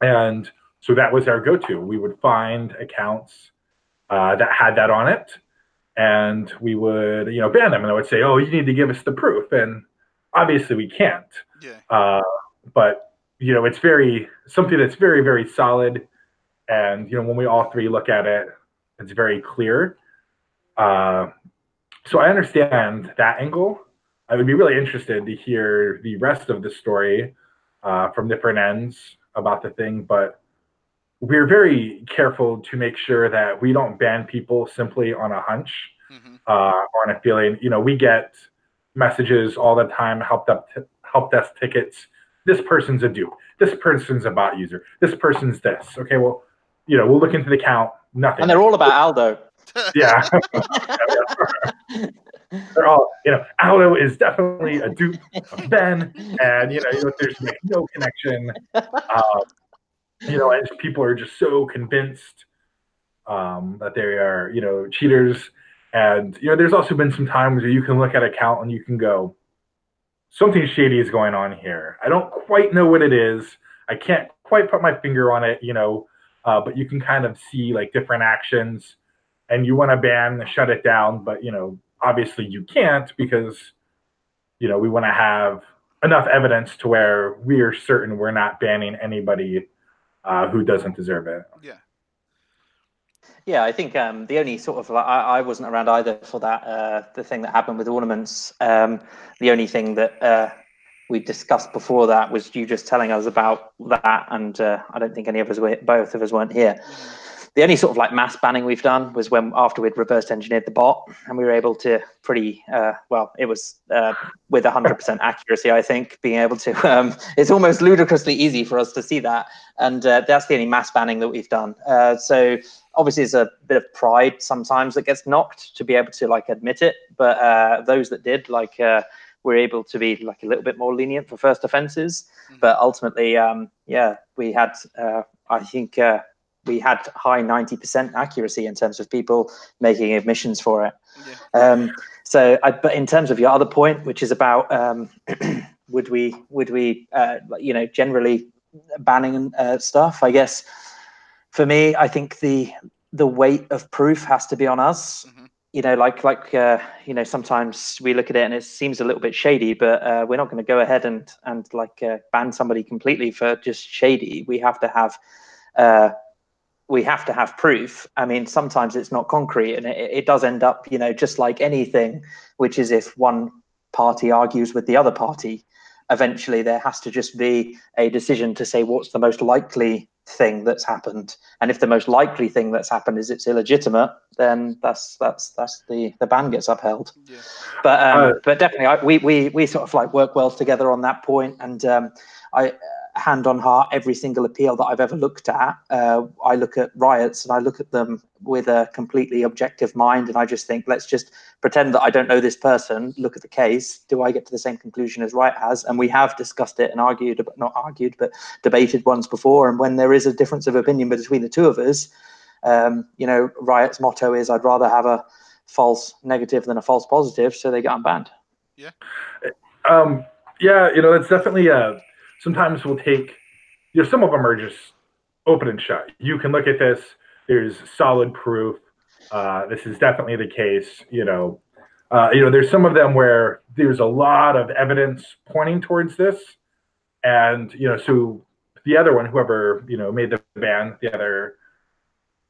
And so that was our go-to. We would find accounts that had that on it, and we would, ban them. And I would say, oh, you need to give us the proof. And obviously we can't. Yeah. But, it's something that's very, very solid. And, when we all three look at it, it's very clear. So I understand that angle. I would be really interested to hear the rest of the story from different ends about the thing. But we're very careful to make sure that we don't ban people simply on a hunch or on a feeling. We get messages all the time, help desk tickets. This person's a dupe. This person's a bot user. This person's this. Okay, well, we'll look into the account. Nothing. And they're all about Aldo. Yeah. They're all, Aldo is definitely a dupe of Ben, and there's like no connection. As people are just so convinced that they are, cheaters. And there's also been some times where you can look at an account and you can go, something shady is going on here. I don't quite know what it is. I can't quite put my finger on it, but you can kind of see like different actions, and you want to ban, shut it down, but obviously you can't, because we want to have enough evidence to where we are certain we're not banning anybody who doesn't deserve it. Yeah. Yeah, I think the only sort of I wasn't around either for that the thing that happened with ornaments. The only thing that we discussed before that was you just telling us about that, and I don't think any of us both of us weren't here. The only sort of like mass banning we've done was when after we'd reverse engineered the bot, and we were able to pretty it was with 100% accuracy, I think, being able to it's almost ludicrously easy for us to see that, and that's the only mass banning that we've done. So obviously it's a bit of pride sometimes that gets knocked to be able to like admit it, but those that did we're able to be like a little bit more lenient for first offenses. But ultimately we had I think we had high 90% accuracy in terms of people making admissions for it. Yeah. But in terms of your other point, which is about would we generally banning stuff, I guess for me, I think the weight of proof has to be on us. Sometimes we look at it and it seems a little bit shady, but we're not going to go ahead and ban somebody completely for just shady. We have to have proof. I mean, sometimes it's not concrete, and it does end up, just like anything, which is if one party argues with the other party, eventually there has to just be a decision to say what's the most likely thing that's happened. And if the most likely thing that's happened is it's illegitimate, then that's the ban gets upheld. Yeah. But definitely we sort of like work well together on that point. And I hand on heart, every single appeal that I've ever looked at, I look at riots and I look at them with a completely objective mind, and I just think, let's just pretend that I don't know this person, look at the case, do I get to the same conclusion as Riot has? And we have discussed it and but debated once before, and when there is a difference of opinion between the two of us, Riot's motto is, I'd rather have a false negative than a false positive, so they get unbanned. Yeah. It's definitely sometimes we'll take, some of them are just open and shut. You can look at this. There's solid proof. This is definitely the case. There's some of them where there's a lot of evidence pointing towards this, and so the other one, whoever made the ban, the other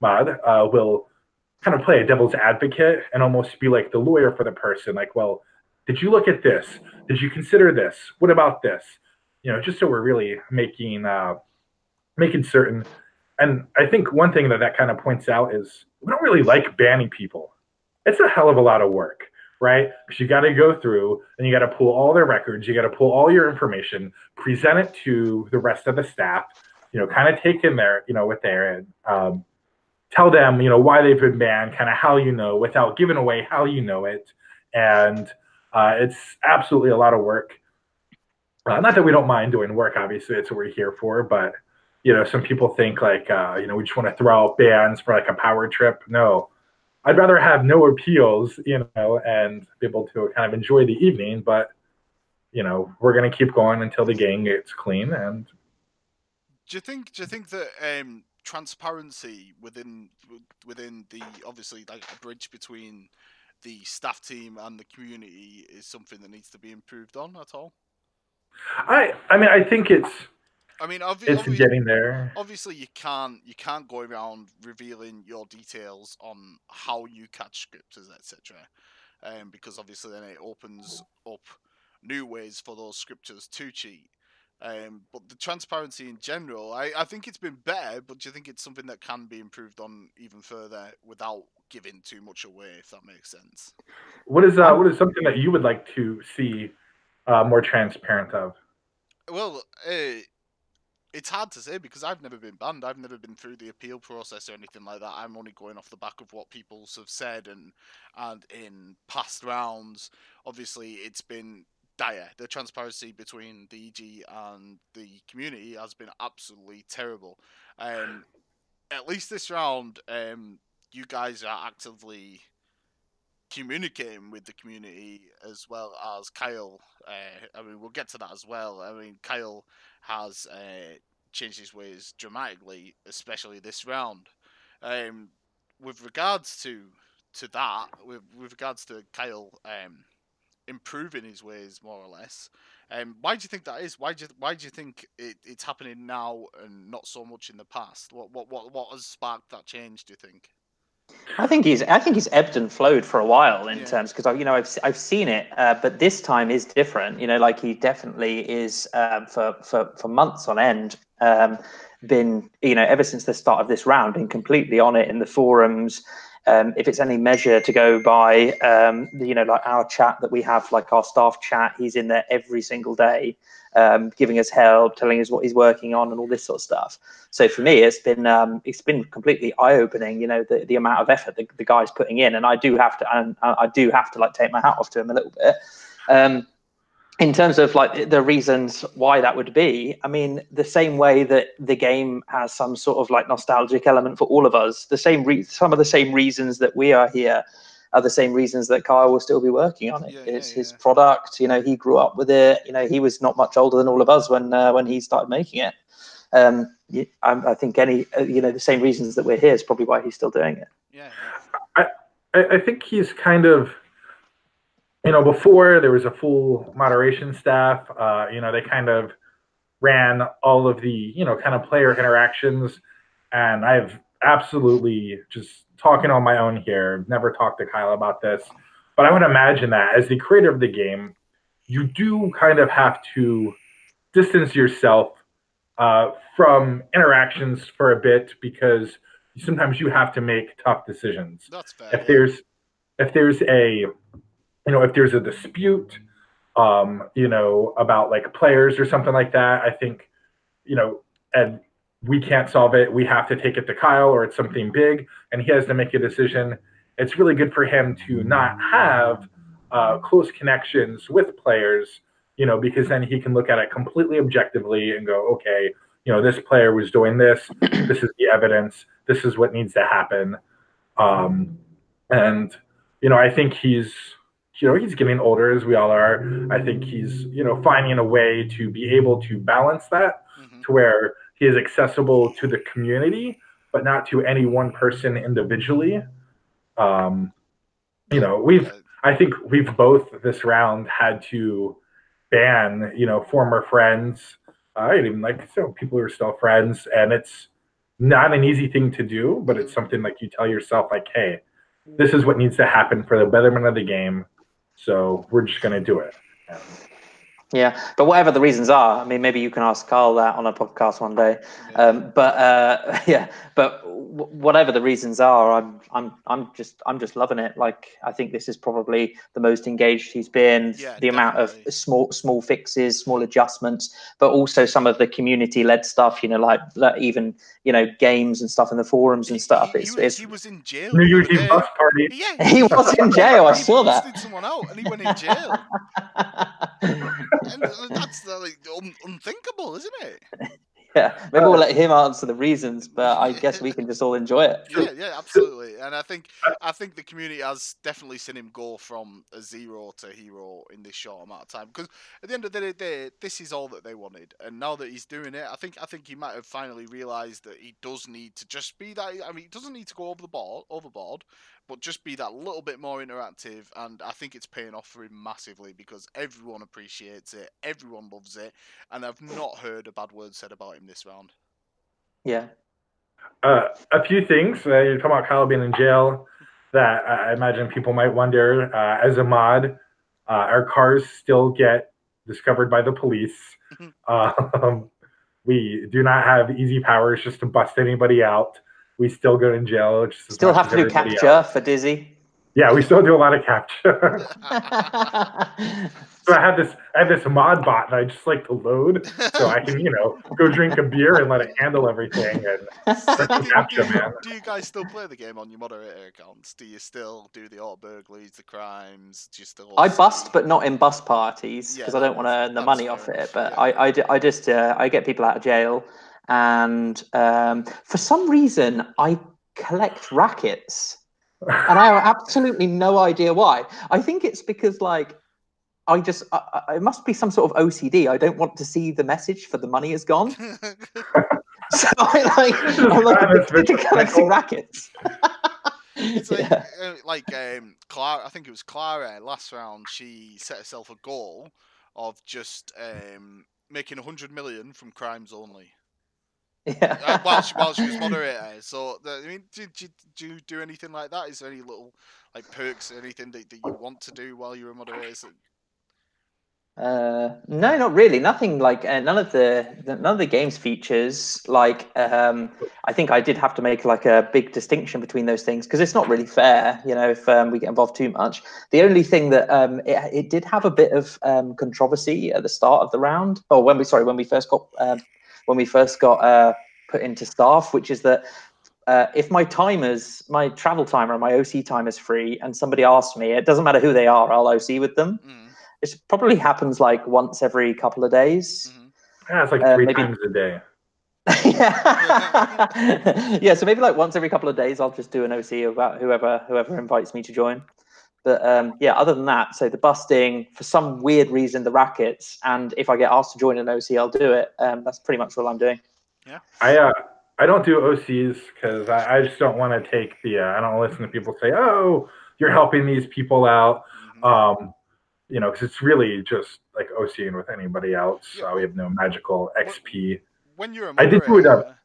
mod, will kind of play a devil's advocate and almost be like the lawyer for the person. Like, well, did you look at this? Did you consider this? What about this? Just so we're really making certain. And I think one thing that kind of points out is we don't really like banning people. It's a hell of a lot of work, right? Because you got to go through and you got to pull all their records. You got to pull all your information, present it to the rest of the staff, kind of take in there, with their, tell them, why they've been banned, kind of how without giving away how it. And it's absolutely a lot of work. Not that we don't mind doing work, obviously, it's what we're here for, but some people think like, we just want to throw out bans for like a power trip. No, I'd rather have no appeals, and be able to kind of enjoy the evening. But we're going to keep going until the game gets clean. And do you think that transparency within the, obviously, like a bridge between the staff team and the community is something that needs to be improved on at all? I mean, I think it's getting there. Obviously, you can't go around revealing your details on how you catch scripters, etc. Because obviously then it opens up new ways for those scripters to cheat. But the transparency in general, I think it's been better, but do you think it's something that can be improved on even further without giving too much away, if that makes sense? What is something that you would like to see more transparent of? Well, it's hard to say because I've never been banned. I've never been through the appeal process or anything like that. I'm only going off the back of what people have said and in past rounds. Obviously, it's been dire. The transparency between the EG and the community has been absolutely terrible. At least this round, you guys are actively communicating with the community as well as Kyle. I mean, we'll get to that as well. I mean, Kyle has changed his ways dramatically, especially this round. With regards to that, with regards to Kyle improving his ways more or less, why do you think that is? Why do you think it's happening now and not so much in the past? What has sparked that change, do you think? I think he's ebbed and flowed for a while in terms, because I've seen it, but this time is different. Like he definitely is for months on end. Been ever since the start of this round, been completely on it in the forums. If it's any measure to go by, like our chat that we have, like our staff chat, he's in there every single day, giving us help, telling us what he's working on and all this sort of stuff. So for me, it's been completely eye-opening, the amount of effort the guy's putting in. And I do have to like take my hat off to him a little bit. In terms of like the reasons why that would be, I mean, the same way that the game has some sort of like nostalgic element for all of us, some of the same reasons that we are here are the same reasons that Kyle will still be working on it. It's his product. He grew up with it. He was not much older than all of us when he started making it. I think the same reasons that we're here is probably why he's still doing it. Yeah. I think he's kind of, before there was a full moderation staff, they kind of ran all of the, kind of player interactions. And I've absolutely, just talking on my own here, never talked to Kyle about this, but I would imagine that as the creator of the game, you do kind of have to distance yourself from interactions for a bit, because sometimes you have to make tough decisions. That's fair. If there's a dispute, about like players or something like that, I think, and we can't solve it, we have to take it to Kyle, or it's something big and he has to make a decision. It's really good for him to not have close connections with players, because then he can look at it completely objectively and go, okay, this player was doing this. This is the evidence. This is what needs to happen. And, I think he's getting older, as we all are. I think he's, finding a way to be able to balance that to where he is accessible to the community, but not to any one person individually. I think we've both this round had to ban, former friends, even like people who are still friends, and it's not an easy thing to do, but it's something like you tell yourself, like, hey, this is what needs to happen for the betterment of the game, so we're just going to do it. Yeah, but whatever the reasons are, I mean, maybe you can ask Carl that on a podcast one day. But whatever the reasons are, I'm just loving it. Like, I think this is probably the most engaged he's been. Yeah, the amount of small fixes, small adjustments, but also some of the community-led stuff. Like even games and stuff in the forums and stuff. He was in jail. New Year's Eve bus party. Yeah, he was in jail. I saw that. He busted someone out and he went in jail. And that's like unthinkable, isn't it? Yeah, maybe we'll let him answer the reasons, but I guess we can just all enjoy it. Yeah, absolutely. And I think the community has definitely seen him go from a zero to hero in this short amount of time. Because at the end of the day, this is all that they wanted, and now that he's doing it, I think he might have finally realised that he does need to just be that. I mean, he doesn't need to go overboard, but just be that little bit more interactive. And I think it's paying off for him massively because everyone appreciates it, everyone loves it, and I've not heard a bad word said about him this round. Yeah. A few things. You're talking about Kyle being in jail that I imagine people might wonder. As a mod, our cars still get discovered by the police. We do not have easy powers just to bust anybody out. We still go in jail. Just as Still much have as to do everybody capture else. for Dizzy. Yeah, we still do a lot of capture. So I have this mod bot that I just like to load so I can, go drink a beer and let it handle everything. And So capture, man. do you guys still play the game on your moderator accounts? Do you still do the auto burglaries, the crimes? Do you still? I bust, but not in bus parties because I don't want to earn the money off it. But yeah. I just I get people out of jail, and for some reason I collect rackets, and I have absolutely no idea why. I think it's because like. It must be some sort of OCD. I don't want to see the message for the money is gone. So I'm addicted to collecting rackets. It's like Clara. I think it was Clara last round. She set herself a goal of just making 100 million from crimes only. Yeah. While she was moderator. So I mean, do you do anything like that? Is there any little like perks or anything that you want to do while you're a moderator? No, not really. Nothing like none of the game's features. Like I think I did have to make like a big distinction between those things because it's not really fair, if we get involved too much. The only thing that it did have a bit of controversy at the start of the round, or when we first got put into staff, which is that if my travel timer and my OC timer is free, and somebody asks me, it doesn't matter who they are, I'll OC with them. It probably happens like once every couple of days. Yeah, it's like three times a day. Yeah, so maybe like once every couple of days, I'll just do an OC about whoever invites me to join. But yeah, other than that, so the busting, for some weird reason, the rackets, and if I get asked to join an OC, I'll do it. That's pretty much all I'm doing. Yeah. I don't do OCs because I just don't want to take I don't listen to people say, "Oh, you're helping these people out." Because it's really just like OCing with anybody else. We have no magical XP. When you're a moderator,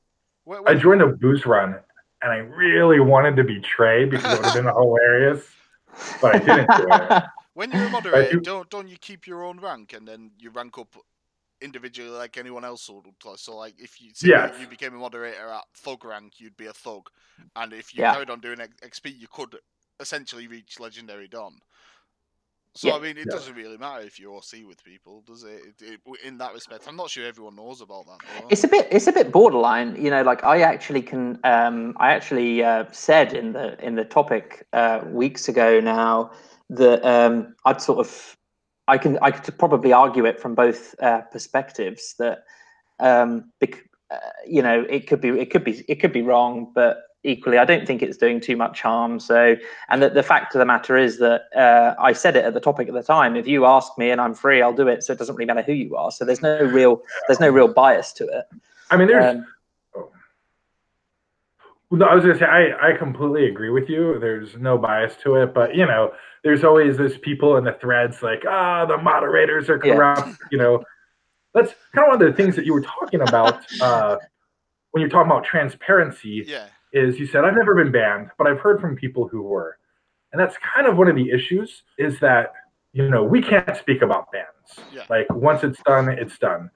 I joined a booze run, and I really wanted to betray because it would have been hilarious, but I didn't do it. When you're a moderator, don't you keep your own rank and then you rank up individually like anyone else would? So like if you you became a moderator at thug rank, you'd be a thug, and if you carried on doing XP, you could essentially reach legendary Don. So I mean, it doesn't really matter if you OC with people, does it? In that respect, I'm not sure everyone knows about that, though. It's a bit borderline, like I actually can. I actually said in the topic weeks ago now that I could probably argue it from both perspectives that it could be wrong, but equally, I don't think it's doing too much harm. So, and the fact of the matter is that I said it at the topic at the time. If you ask me and I'm free, I'll do it. So it doesn't really matter who you are. So there's no real bias to it. I mean, there's. No, I was going to say I completely agree with you. There's no bias to it, but there's always those people in the threads like, the moderators are corrupt. That's kind of one of the things that you were talking about when you're talking about transparency. Yeah. Is you said, I've never been banned, but I've heard from people who were. And that's kind of one of the issues is that, we can't speak about bans. Yeah. Like, once it's done, it's done.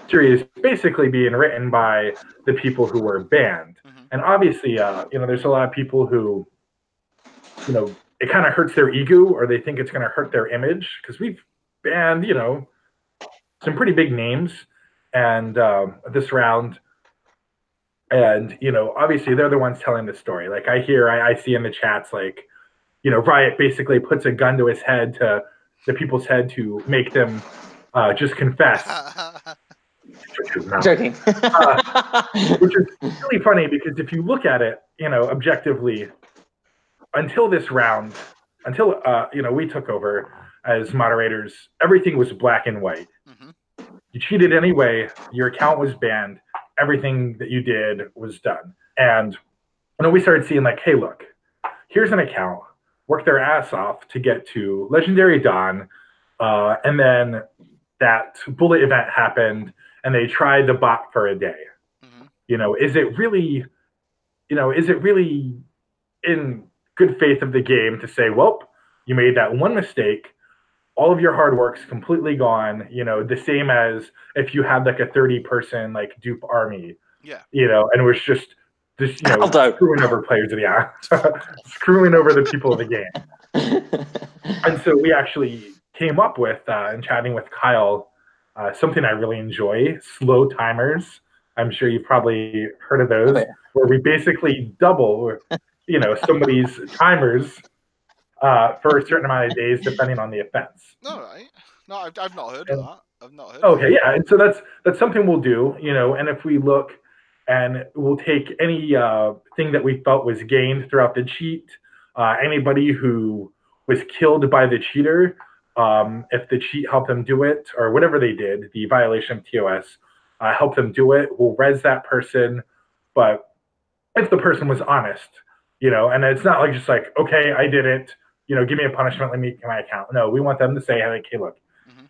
History is basically being written by the people who were banned. And obviously, there's a lot of people who, it kind of hurts their ego or they think it's going to hurt their image because we've banned, some pretty big names. And this round, and, obviously they're the ones telling the story. Like I see in the chats, like, Riot basically puts a gun to his head to to people's head to make them just confess. Joking. Which is really funny because if you look at it, objectively, until this round, until we took over as moderators, everything was black and white. Mm-hmm. You cheated anyway, your account was banned, everything that you did was done. And we started seeing like, hey, look, here's an account, work their ass off to get to Legendary Dawn, and then that bullet event happened, and they tried the bot for a day. Mm-hmm. Is it really in good faith of the game to say, well, you made that one mistake, all of your hard work's completely gone, the same as if you had like a 30-person like dupe army, and it was just screwing over players of the screwing over the people of the game. And so we actually came up with, in chatting with Kyle, something I really enjoy, slow timers. I'm sure you've probably heard of those, where we basically double, somebody's timers for a certain amount of days, depending on the offense. All right. No, I've not heard of that. I've not heard. Okay, yeah, and so that's something we'll do, and if we look, and we'll take any thing that we felt was gained throughout the cheat, anybody who was killed by the cheater, if the cheat helped them do it, or whatever they did, the violation of TOS helped them do it, we'll res that person. But if the person was honest, and it's not like just like, okay, I did it, give me a punishment, let me get my account. No, we want them to say, like, hey, look,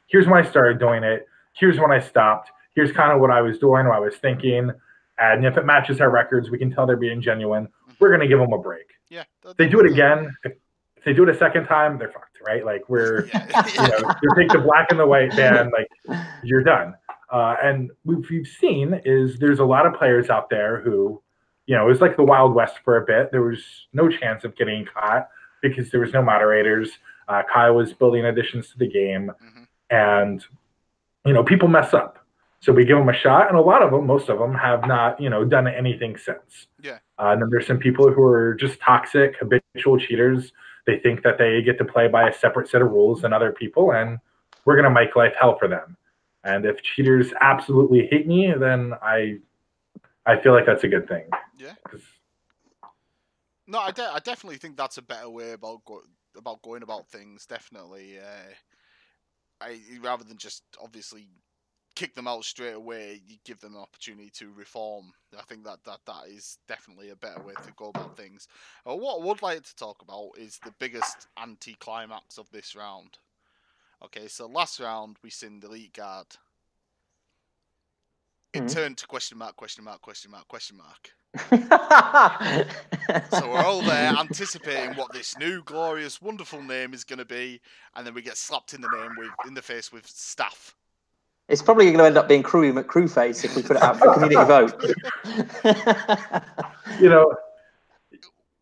here's when I started doing it, here's when I stopped, here's kind of what I was doing, what I was thinking, and if it matches our records, we can tell they're being genuine. We're going to give them a break. Yeah. If they do it again, if they do it a second time, they're fucked, right? Like, we're, you take the black and the white ban, like, you're done. And what we've seen is there's a lot of players out there who, it was like the Wild West for a bit. There was no chance of getting caught because there was no moderators. Kyle was building additions to the game, and people mess up. So we give them a shot, and a lot of them, most of them, have not done anything since. Yeah. And then there's some people who are just toxic, habitual cheaters. They think that they get to play by a separate set of rules than other people, and we're gonna make life hell for them. And if cheaters absolutely hate me, then I feel like that's a good thing. Yeah. No, I definitely think that's a better way about going about things. Definitely, rather than just obviously kick them out straight away, you give them an opportunity to reform. I think that is definitely a better way to go about things. What I would like to talk about is the biggest anti-climax of this round. Okay, so last round we seen the Elite Guard. It turned to question mark, question mark, question mark, question mark. So we're all there anticipating what this new glorious wonderful name is going to be, and then we get slapped in the face with staff. It's probably going to end up being Crewy McCrewface if we put it out for a community vote.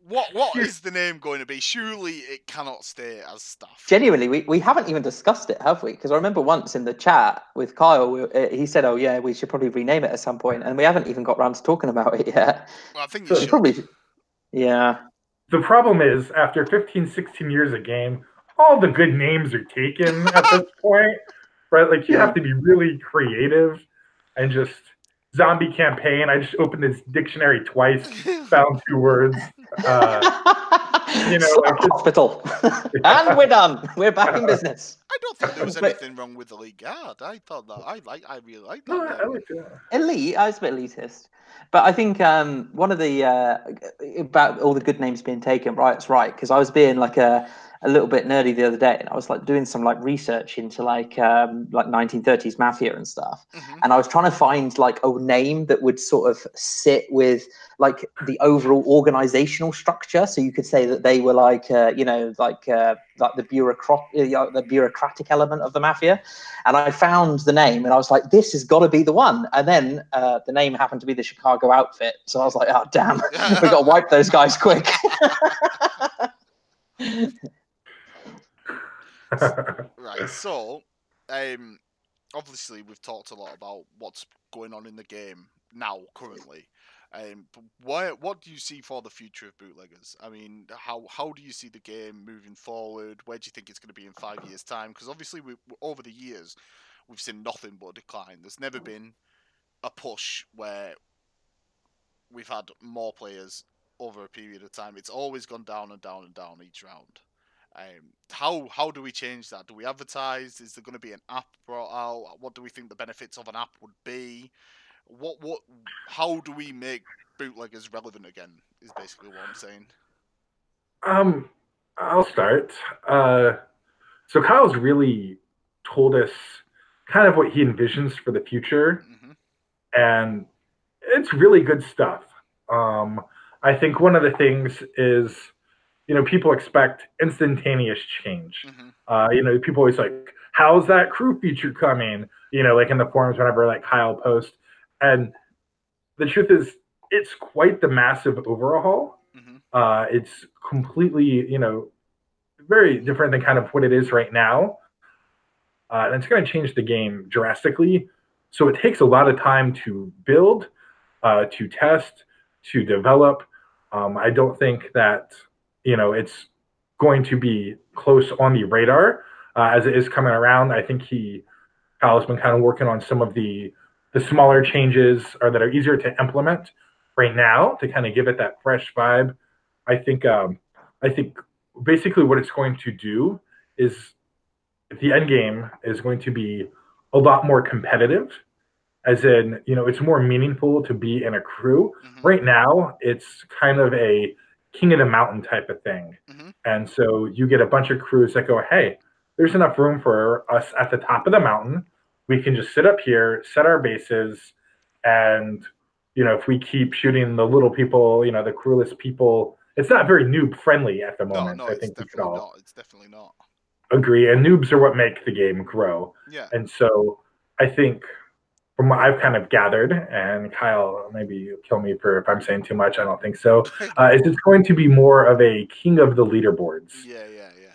What is the name going to be? Surely it cannot stay as staff. Genuinely, we haven't even discussed it, have we? Because I remember once in the chat with Kyle, he said, oh, yeah, we should probably rename it at some point, and we haven't even got around to talking about it yet. Well, I think you should. Probably, yeah. The problem is, after 15, 16 years of game, all the good names are taken at this point, right? Like, you have to be really creative and just... Zombie campaign. I just opened this dictionary twice, found 2 words. Hospital. And we're done. We're back in business. I don't think there was anything wrong with the Elite Guard. I thought that I really liked that. I like that. Elite, I was a bit elitist. But I think one of the about all the good names being taken, Riot's right, because I was being like a little bit nerdy the other day, and I was like doing some like research into like 1930s mafia and stuff, and I was trying to find like a name that would sort of sit with like the overall organizational structure, so you could say that they were like the bureaucratic element of the mafia. And I found the name, and I was like, this has got to be the one. And then the name happened to be the Chicago Outfit, so I was like, oh damn, we got to wipe those guys quick. Right, so obviously we've talked a lot about what's going on in the game now currently. What do you see for the future of Bootleggers? I mean, how do you see the game moving forward? Where do you think it's going to be in 5 years' time? Because obviously, over the years, we've seen nothing but a decline. There's never been a push where we've had more players over a period of time. It's always gone down and down and down each round. How do we change that? Do we advertise? Is there going to be an app brought out? What do we think the benefits of an app would be? How do we make Bootleggers relevant again? Is basically what I'm saying. I'll start. So Kyle's really told us kind of what he envisions for the future, and it's really good stuff. I think one of the things is, people expect instantaneous change. People always like, how's that crew feature coming? Like in the forums whenever like Kyle posts. And the truth is, it's quite the massive overhaul. It's completely, very different than kind of what it is right now. And it's going to change the game drastically. So it takes a lot of time to build, to test, to develop. I don't think that, it's going to be close on the radar as it is coming around. I think Kyle's been kind of working on some of the smaller changes or that are easier to implement right now to kind of give it that fresh vibe. I think basically what it's going to do is the end game is going to be a lot more competitive, as in, it's more meaningful to be in a crew. Right now, it's kind of a king of the mountain type of thing. And so you get a bunch of crews that go, hey, there's enough room for us at the top of the mountain. We can just sit up here, set our bases, and, if we keep shooting the little people, the crewless people, it's not very noob friendly at the moment. No, I think we could all it's definitely not. Agree. And noobs are what make the game grow. Yeah. And so I think from what I've kind of gathered, and Kyle, maybe you'll kill me if I'm saying too much. I don't think so. Is it's going to be more of a king of the leaderboards. Yeah.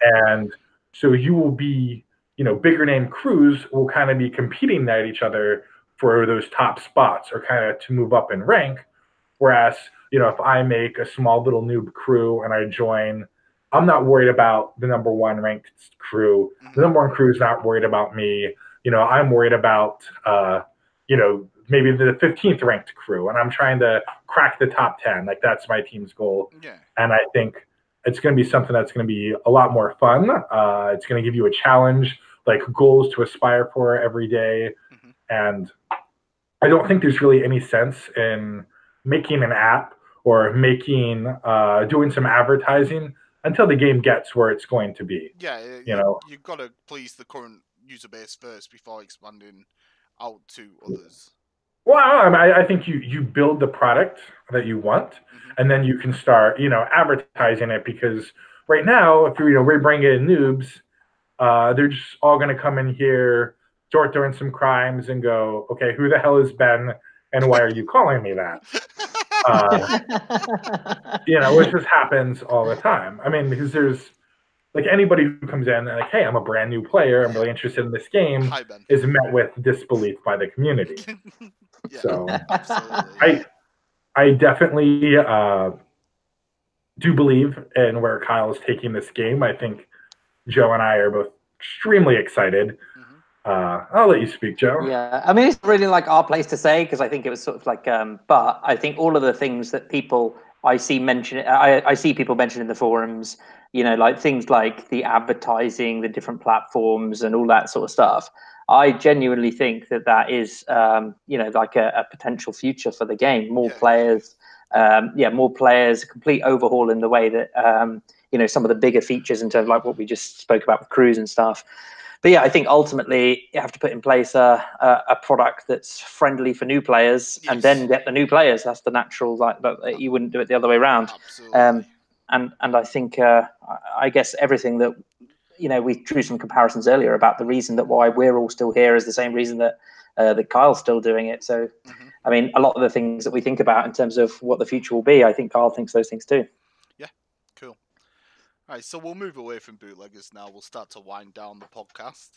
And so you will be, bigger name crews will kind of be competing at each other for those top spots or kind of to move up in rank. Whereas, if I make a small little noob crew and I join, I'm not worried about the number one ranked crew. The number one crew is not worried about me. I'm worried about, maybe the 15th ranked crew, and I'm trying to crack the top 10. Like, that's my team's goal. Yeah. And I think it's going to be something that's going to be a lot more fun. It's going to give you a challenge, like goals to aspire for every day. And I don't think there's really any sense in making an app or doing some advertising until the game gets where it's going to be. Yeah, you've got to please the current user base first before expanding out to others. Well, I think you build the product that you want, and then you can start, advertising it, because right now, if we bring in noobs, they're just all going to come in here, start doing some crimes, and go, okay, who the hell is Ben, and why are you calling me that? Which just happens all the time. I mean, because there's like anybody who comes in and like, hey, I'm a brand new player, I'm really interested in this game, Hi, Ben. is met with disbelief by the community. So absolutely. I definitely do believe in where Kyle is taking this game. I think Joe and I are both extremely excited. I'll let you speak, Joe. Yeah, I mean, it's really like our place to say, because I think it was sort of like, but I think all of the things that I see people mention in the forums, like things like the advertising, the different platforms and all that sort of stuff. I genuinely think that is, like a potential future for the game. More players, more players, a complete overhaul in the way that, some of the bigger features in terms of like what we just spoke about with crews and stuff. But yeah, I think ultimately you have to put in place a product that's friendly for new players, and then get the new players. That's the natural, like you wouldn't do it the other way around. Absolutely. And I think I guess everything that we drew some comparisons earlier about the reason that why we're all still here is the same reason that Kyle's still doing it. So I mean, a lot of the things that we think about in terms of what the future will be, I think Kyle thinks those things too. Yeah, cool. All right, so we'll move away from Bootleggers now. We'll start to wind down the podcast.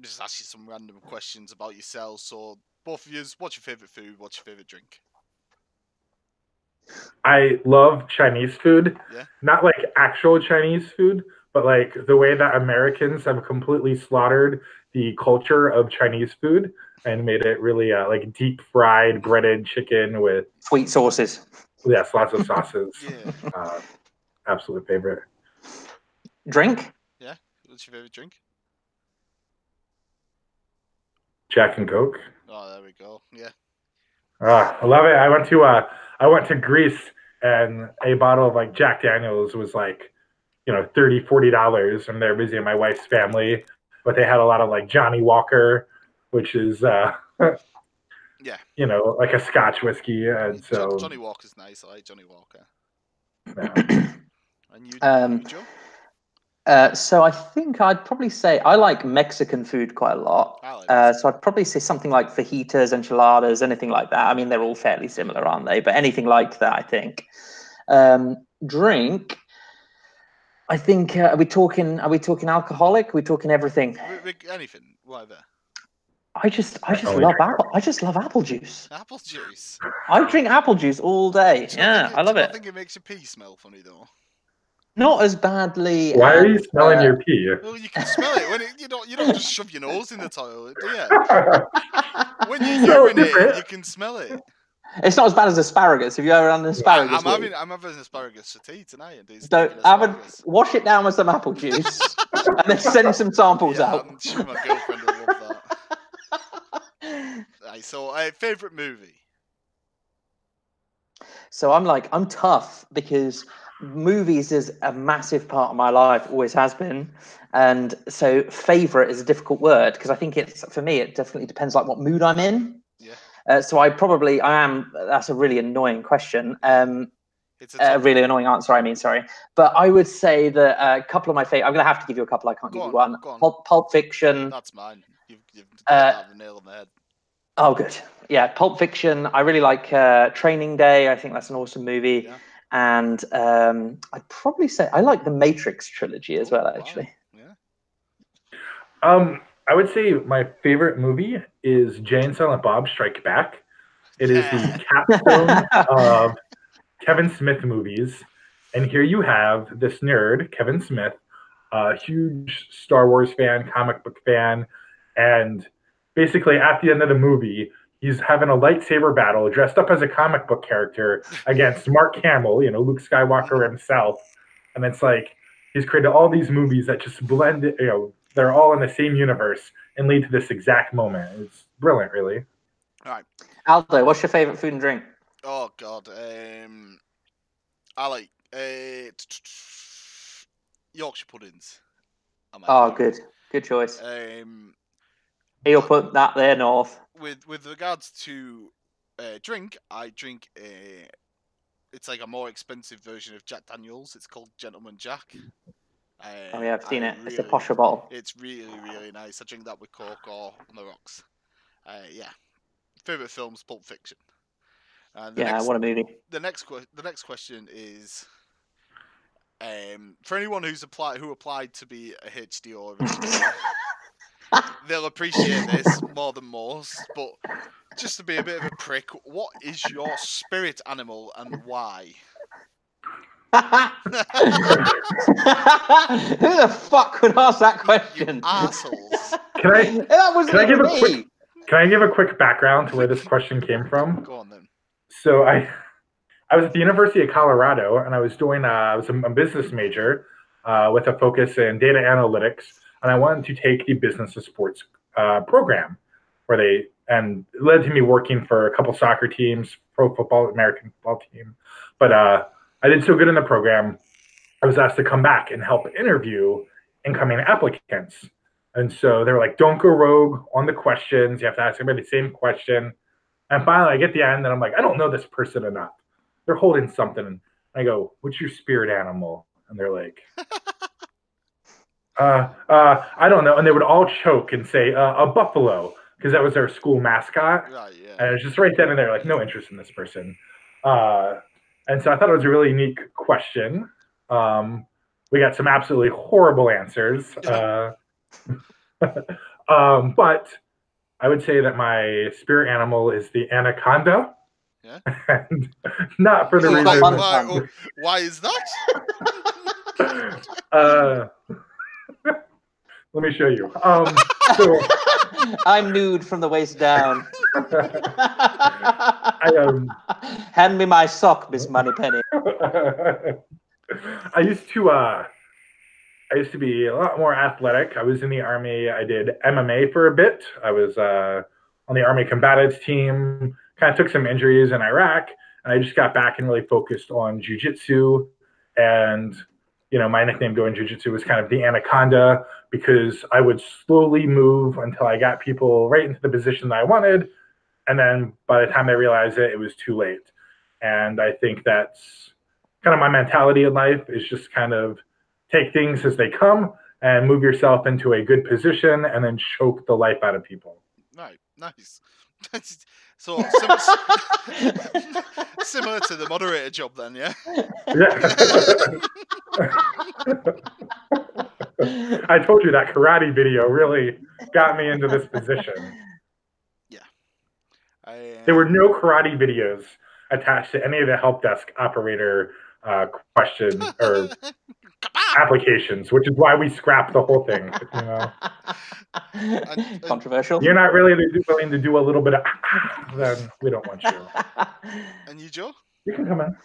Just ask you some random questions about yourselves. So, both of you, what's your favourite food? What's your favourite drink? I love Chinese food. Yeah. Not like actual Chinese food, but like the way that Americans have completely slaughtered the culture of Chinese food and made it really like deep fried breaded chicken with Sweet sauces. yes, lots of sauces. Yeah. Absolute favorite. Drink? Yeah. What's your favorite drink? Jack and Coke. Oh, there we go. Yeah. I love it. I went to Greece and a bottle of like Jack Daniels was like, $30-$40. I'm there visiting my wife's family, but they had a lot of like Johnny Walker, which is Yeah. like a Scotch whiskey, and so Johnny Walker's nice. I like Johnny Walker. yeah. And you, Joe? So I think I'd probably say I like Mexican food quite a lot. So I'd probably say something like fajitas, enchiladas, anything like that. I mean, they're all fairly similar, aren't they? But anything like that, I think. Drink. I think are we talking alcoholic? Are we talking everything? Anything, whatever. I just love apple juice. Apple juice. I drink apple juice all day. I love it. I think it makes your pee smell funny though. Not as badly. Why are you smelling your pee? Well, you can smell it when you don't just shove your nose in the toilet, do you? When you urinate, you can smell it. It's not as bad as asparagus. Have you ever done asparagus? I'm having asparagus for tea tonight. Wash it down with some apple juice and then send some samples out. I'm sure my girlfriend will love that. Right, so, favourite movie? So I'm tough because movies is a massive part of my life, always has been. And so favourite is a difficult word because I think for me, it definitely depends like what mood I'm in. Yeah. So I am. That's a really annoying question. It's a really annoying answer. I mean, sorry, but I would say that a couple of my favorite. I'm going to have to give you a couple. I can't give you one. Pulp Fiction. That's mine. You've got the nail on the head. Oh, good. Yeah, Pulp Fiction. I really like Training Day. I think that's an awesome movie. Yeah. And I'd probably say I like the Matrix trilogy as well. Actually. Wow. Yeah. I would say my favorite movie is Jay and Silent Bob Strike Back. It is the capstone of Kevin Smith movies. And here you have this nerd, Kevin Smith, a huge Star Wars fan, comic book fan. And basically at the end of the movie, he's having a lightsaber battle dressed up as a comic book character against Mark Hamill, Luke Skywalker himself. And it's like he's created all these movies that just blend, they're all in the same universe and lead to this exact moment. It's brilliant, really. All right. Aldo, what's your favorite food and drink? Oh, God. I like Yorkshire puddings. Good. Good choice. He'll put that there north. With regards to drink, I drink it's like a more expensive version of Jack Daniels. It's called Gentleman Jack. I've seen it. It's a posher bottle. It's really, really nice. I drink that with Coke or on the rocks. Yeah. Favorite films: Pulp Fiction. What a movie. The next question is, for anyone who applied to be a HDO originally, they'll appreciate this more than most. But just to be a bit of a prick, what is your spirit animal and why? Who the fuck would ask that question? You assholes. Can I give a quick background to where this question came from? Go on then. So I was at the University of Colorado, and I was a business major with a focus in data analytics, and I wanted to take the business of sports program, and it led to me working for a couple soccer teams, pro football, American football team, but I did so good in the program, I was asked to come back and help interview incoming applicants. And so they were like, don't go rogue on the questions. You have to ask everybody the same question. And finally, I get the end, and I'm like, I don't know this person enough. They're holding something. And I go, what's your spirit animal? And they're like, I don't know. And they would all choke and say, a buffalo, because that was their school mascot. Right, yeah. And it was just right then and there, like, no interest in this person. And so I thought it was a really unique question. We got some absolutely horrible answers. But I would say that my spirit animal is the anaconda. Yeah. And not for the reason. Why is that? Let me show you. So I'm nude from the waist down. Hand me my sock, Miss Moneypenny. I used to be a lot more athletic. I was in the Army. I did MMA for a bit. I was on the Army combatives team. Kind of took some injuries in Iraq, and I just got back and really focused on jiu-jitsu. And my nickname going jiu-jitsu was kind of the anaconda, because I would slowly move until I got people right into the position that I wanted, and then by the time I realized it was too late. And I think that's kind of my mentality in life, is just kind of take things as they come and move yourself into a good position and then choke the life out of people. Right, nice. So similar to the moderator job then, yeah? Yeah. I told you that karate video really got me into this position. Yeah. There were no karate videos attached to any of the help desk operator question or applications, which is why we scrapped the whole thing. Controversial. You're not really willing to do a little bit of then we don't want you. And you, Joe? You can come in.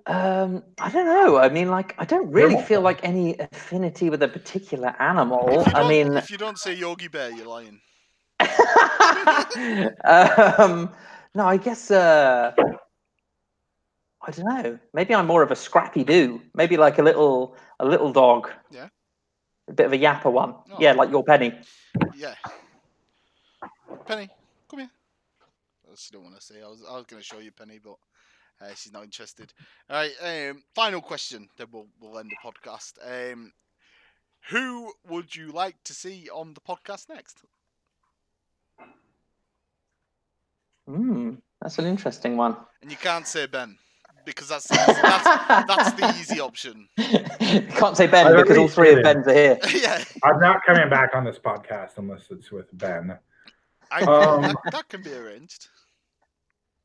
I don't know. I mean, like, I don't really feel like any affinity with a particular animal. If you don't say Yogi Bear, you're lying. No, I guess I don't know. Maybe I'm more of a scrappy do. Maybe like a little dog. Yeah. A bit of a yapper one. Oh. Yeah, like your Penny. Yeah. Penny, come here. She don't want to say. I was going to show you Penny, but she's not interested. All right. Final question. Then we'll end the podcast. Who would you like to see on the podcast next? That's an interesting one. And you can't say Ben, because that's the easy option. Can't say Ben because all three of Ben's are here. Yeah. I'm not coming back on this podcast unless it's with Ben. That can be arranged.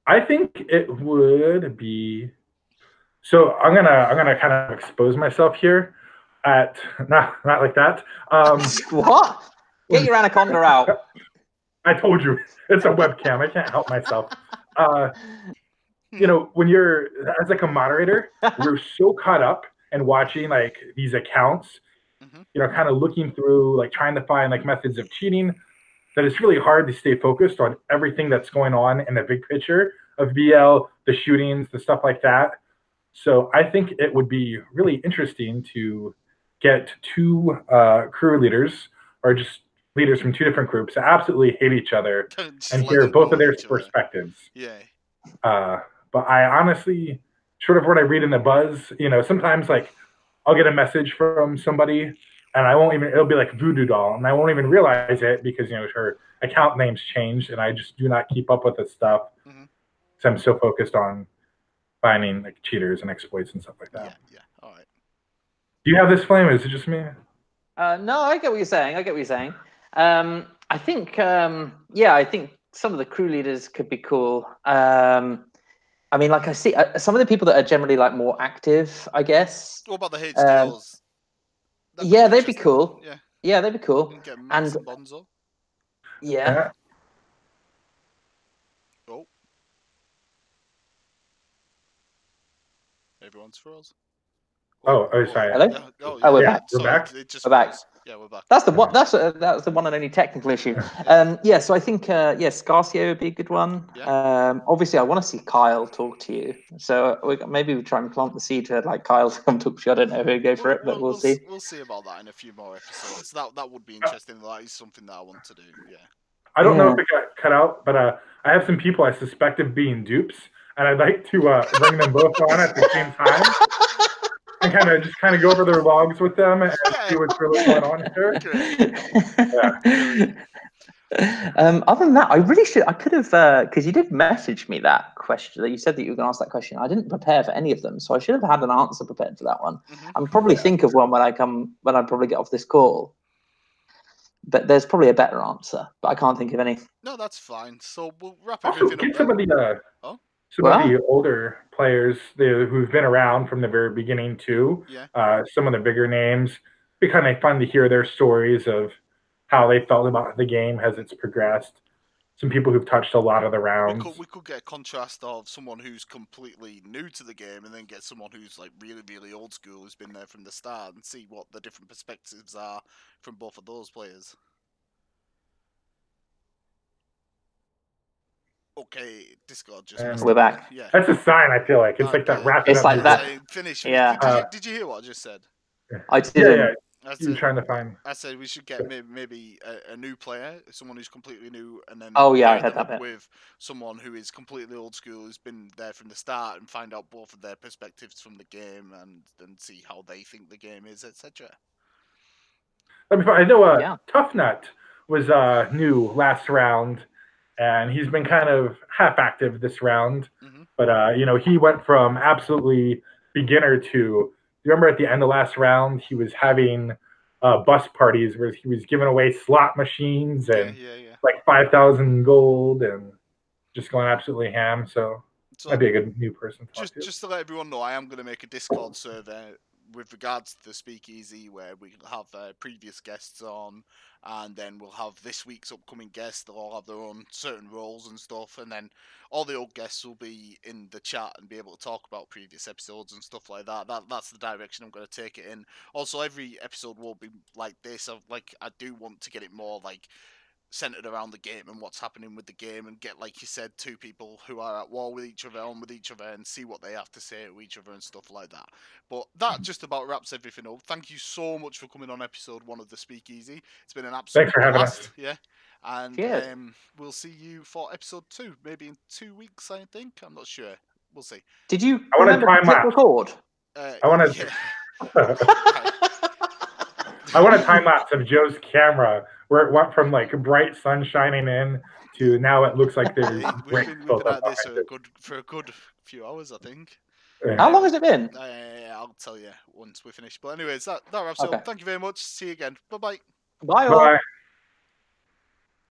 I think it would be. So I'm gonna kind of expose myself here. Not like that. What? Get your anaconda out. I told you, it's a webcam. I can't help myself. When you're as like a moderator, you're so caught up in watching like these accounts, kind of looking through, like trying to find like methods of cheating, that it's really hard to stay focused on everything that's going on in the big picture of BL, the shootings, the stuff like that. So I think it would be really interesting to get two crew leaders, or just leaders from two different groups, that absolutely hate each other and hear both of their perspectives. Yeah. But I honestly, short of what I read in the buzz, sometimes like I'll get a message from somebody and it'll be like Voodoo Doll, and I won't even realize it because, her account name's changed, and I just do not keep up with this stuff. So I'm so focused on finding like cheaters and exploits and stuff like that. Yeah. All right. Do you have this, Flame? Is it just me? No, I get what you're saying. I think, I think some of the crew leaders could be cool. I mean, like I see some of the people that are generally like more active, I guess. What about the HDLs? Yeah, they'd be cool. Yeah, they'd be cool. And Bonzo. Yeah. Oh. Everyone's froze. Oh, sorry. Hello? We're back. We're back. We're back. Yeah, we're back. That's the one. That's the one and only technical issue. So I think Scarcio would be a good one. Yeah. Obviously, I want to see Kyle talk to you. So maybe we try and plant the seed to like Kyle to come talk to you. I don't know who would go for it, but we'll see. We'll see about that in a few more episodes. That would be interesting. That is something that I want to do. Yeah. I don't know if it got cut out, but I have some people I suspect of being dupes, and I'd like to bring them both on at the same time. And kind of go over their logs with them and see what's really going on here. Other than that, I could have, because you did message me that question. You said that you were going to ask that question. I didn't prepare for any of them, so I should have had an answer prepared for that one. I'll probably think of one when I probably get off this call. But there's probably a better answer, but I can't think of any. No, that's fine. So we'll wrap everything up. Get somebody some of the older players who've been around from the very beginning too. Yeah. Some of the bigger names. It'd be kind of fun to hear their stories of how they felt about the game as it's progressed. Some people who've touched a lot of the rounds. We could get a contrast of someone who's completely new to the game and then get someone who's like really, really old school, who's been there from the start, and see what the different perspectives are from both of those players. Okay, Discord just. We're back. Yeah, that's a sign. I feel like it's like that rapid. It's like that. Finish. Yeah. Did you hear what I just said? I didn't. Yeah. You're trying to find. I said we should get maybe a new player, someone who's completely new, and then I had that bit. With someone who is completely old school, who's been there from the start, and find out both of their perspectives from the game, and see how they think the game is, etc. I know Tough Nut was new last round, and he's been kind of half active this round. Mm-hmm. But he went from absolutely beginner to. You remember at the end of last round, he was having bus parties where he was giving away slot machines and like 5,000 gold and just going absolutely ham. So that'd be a good new person to talk to. Just to let everyone know, I am going to make a Discord server with regards to the Speakeasy where we'll have previous guests on, and then we'll have this week's upcoming guests. They'll all have their own certain roles and stuff, and then all the old guests will be in the chat and be able to talk about previous episodes and stuff like that. That's the direction I'm going to take it in. Also, every episode won't be like this. I do want to get it more like centered around the game and what's happening with the game, and get, like you said, two people who are at war with each other, on with each other, and see what they have to say to each other and stuff like that. But that just about wraps everything up. Thank you so much for coming on episode 1 of the Speakeasy. It's been an absolute Thanks for having us. Yeah, and we'll see you for episode 2, maybe in 2 weeks. I think, I'm not sure. We'll see. Did you? I want to click record. I want to. I want a time lapse of Joe's camera where it went from like bright sun shining in to now it looks like there's we've been at this for a good few hours, I think. How long has it been? I'll tell you once we finish. But anyways, that wraps up. Thank you very much. See you again. Bye-bye. Bye.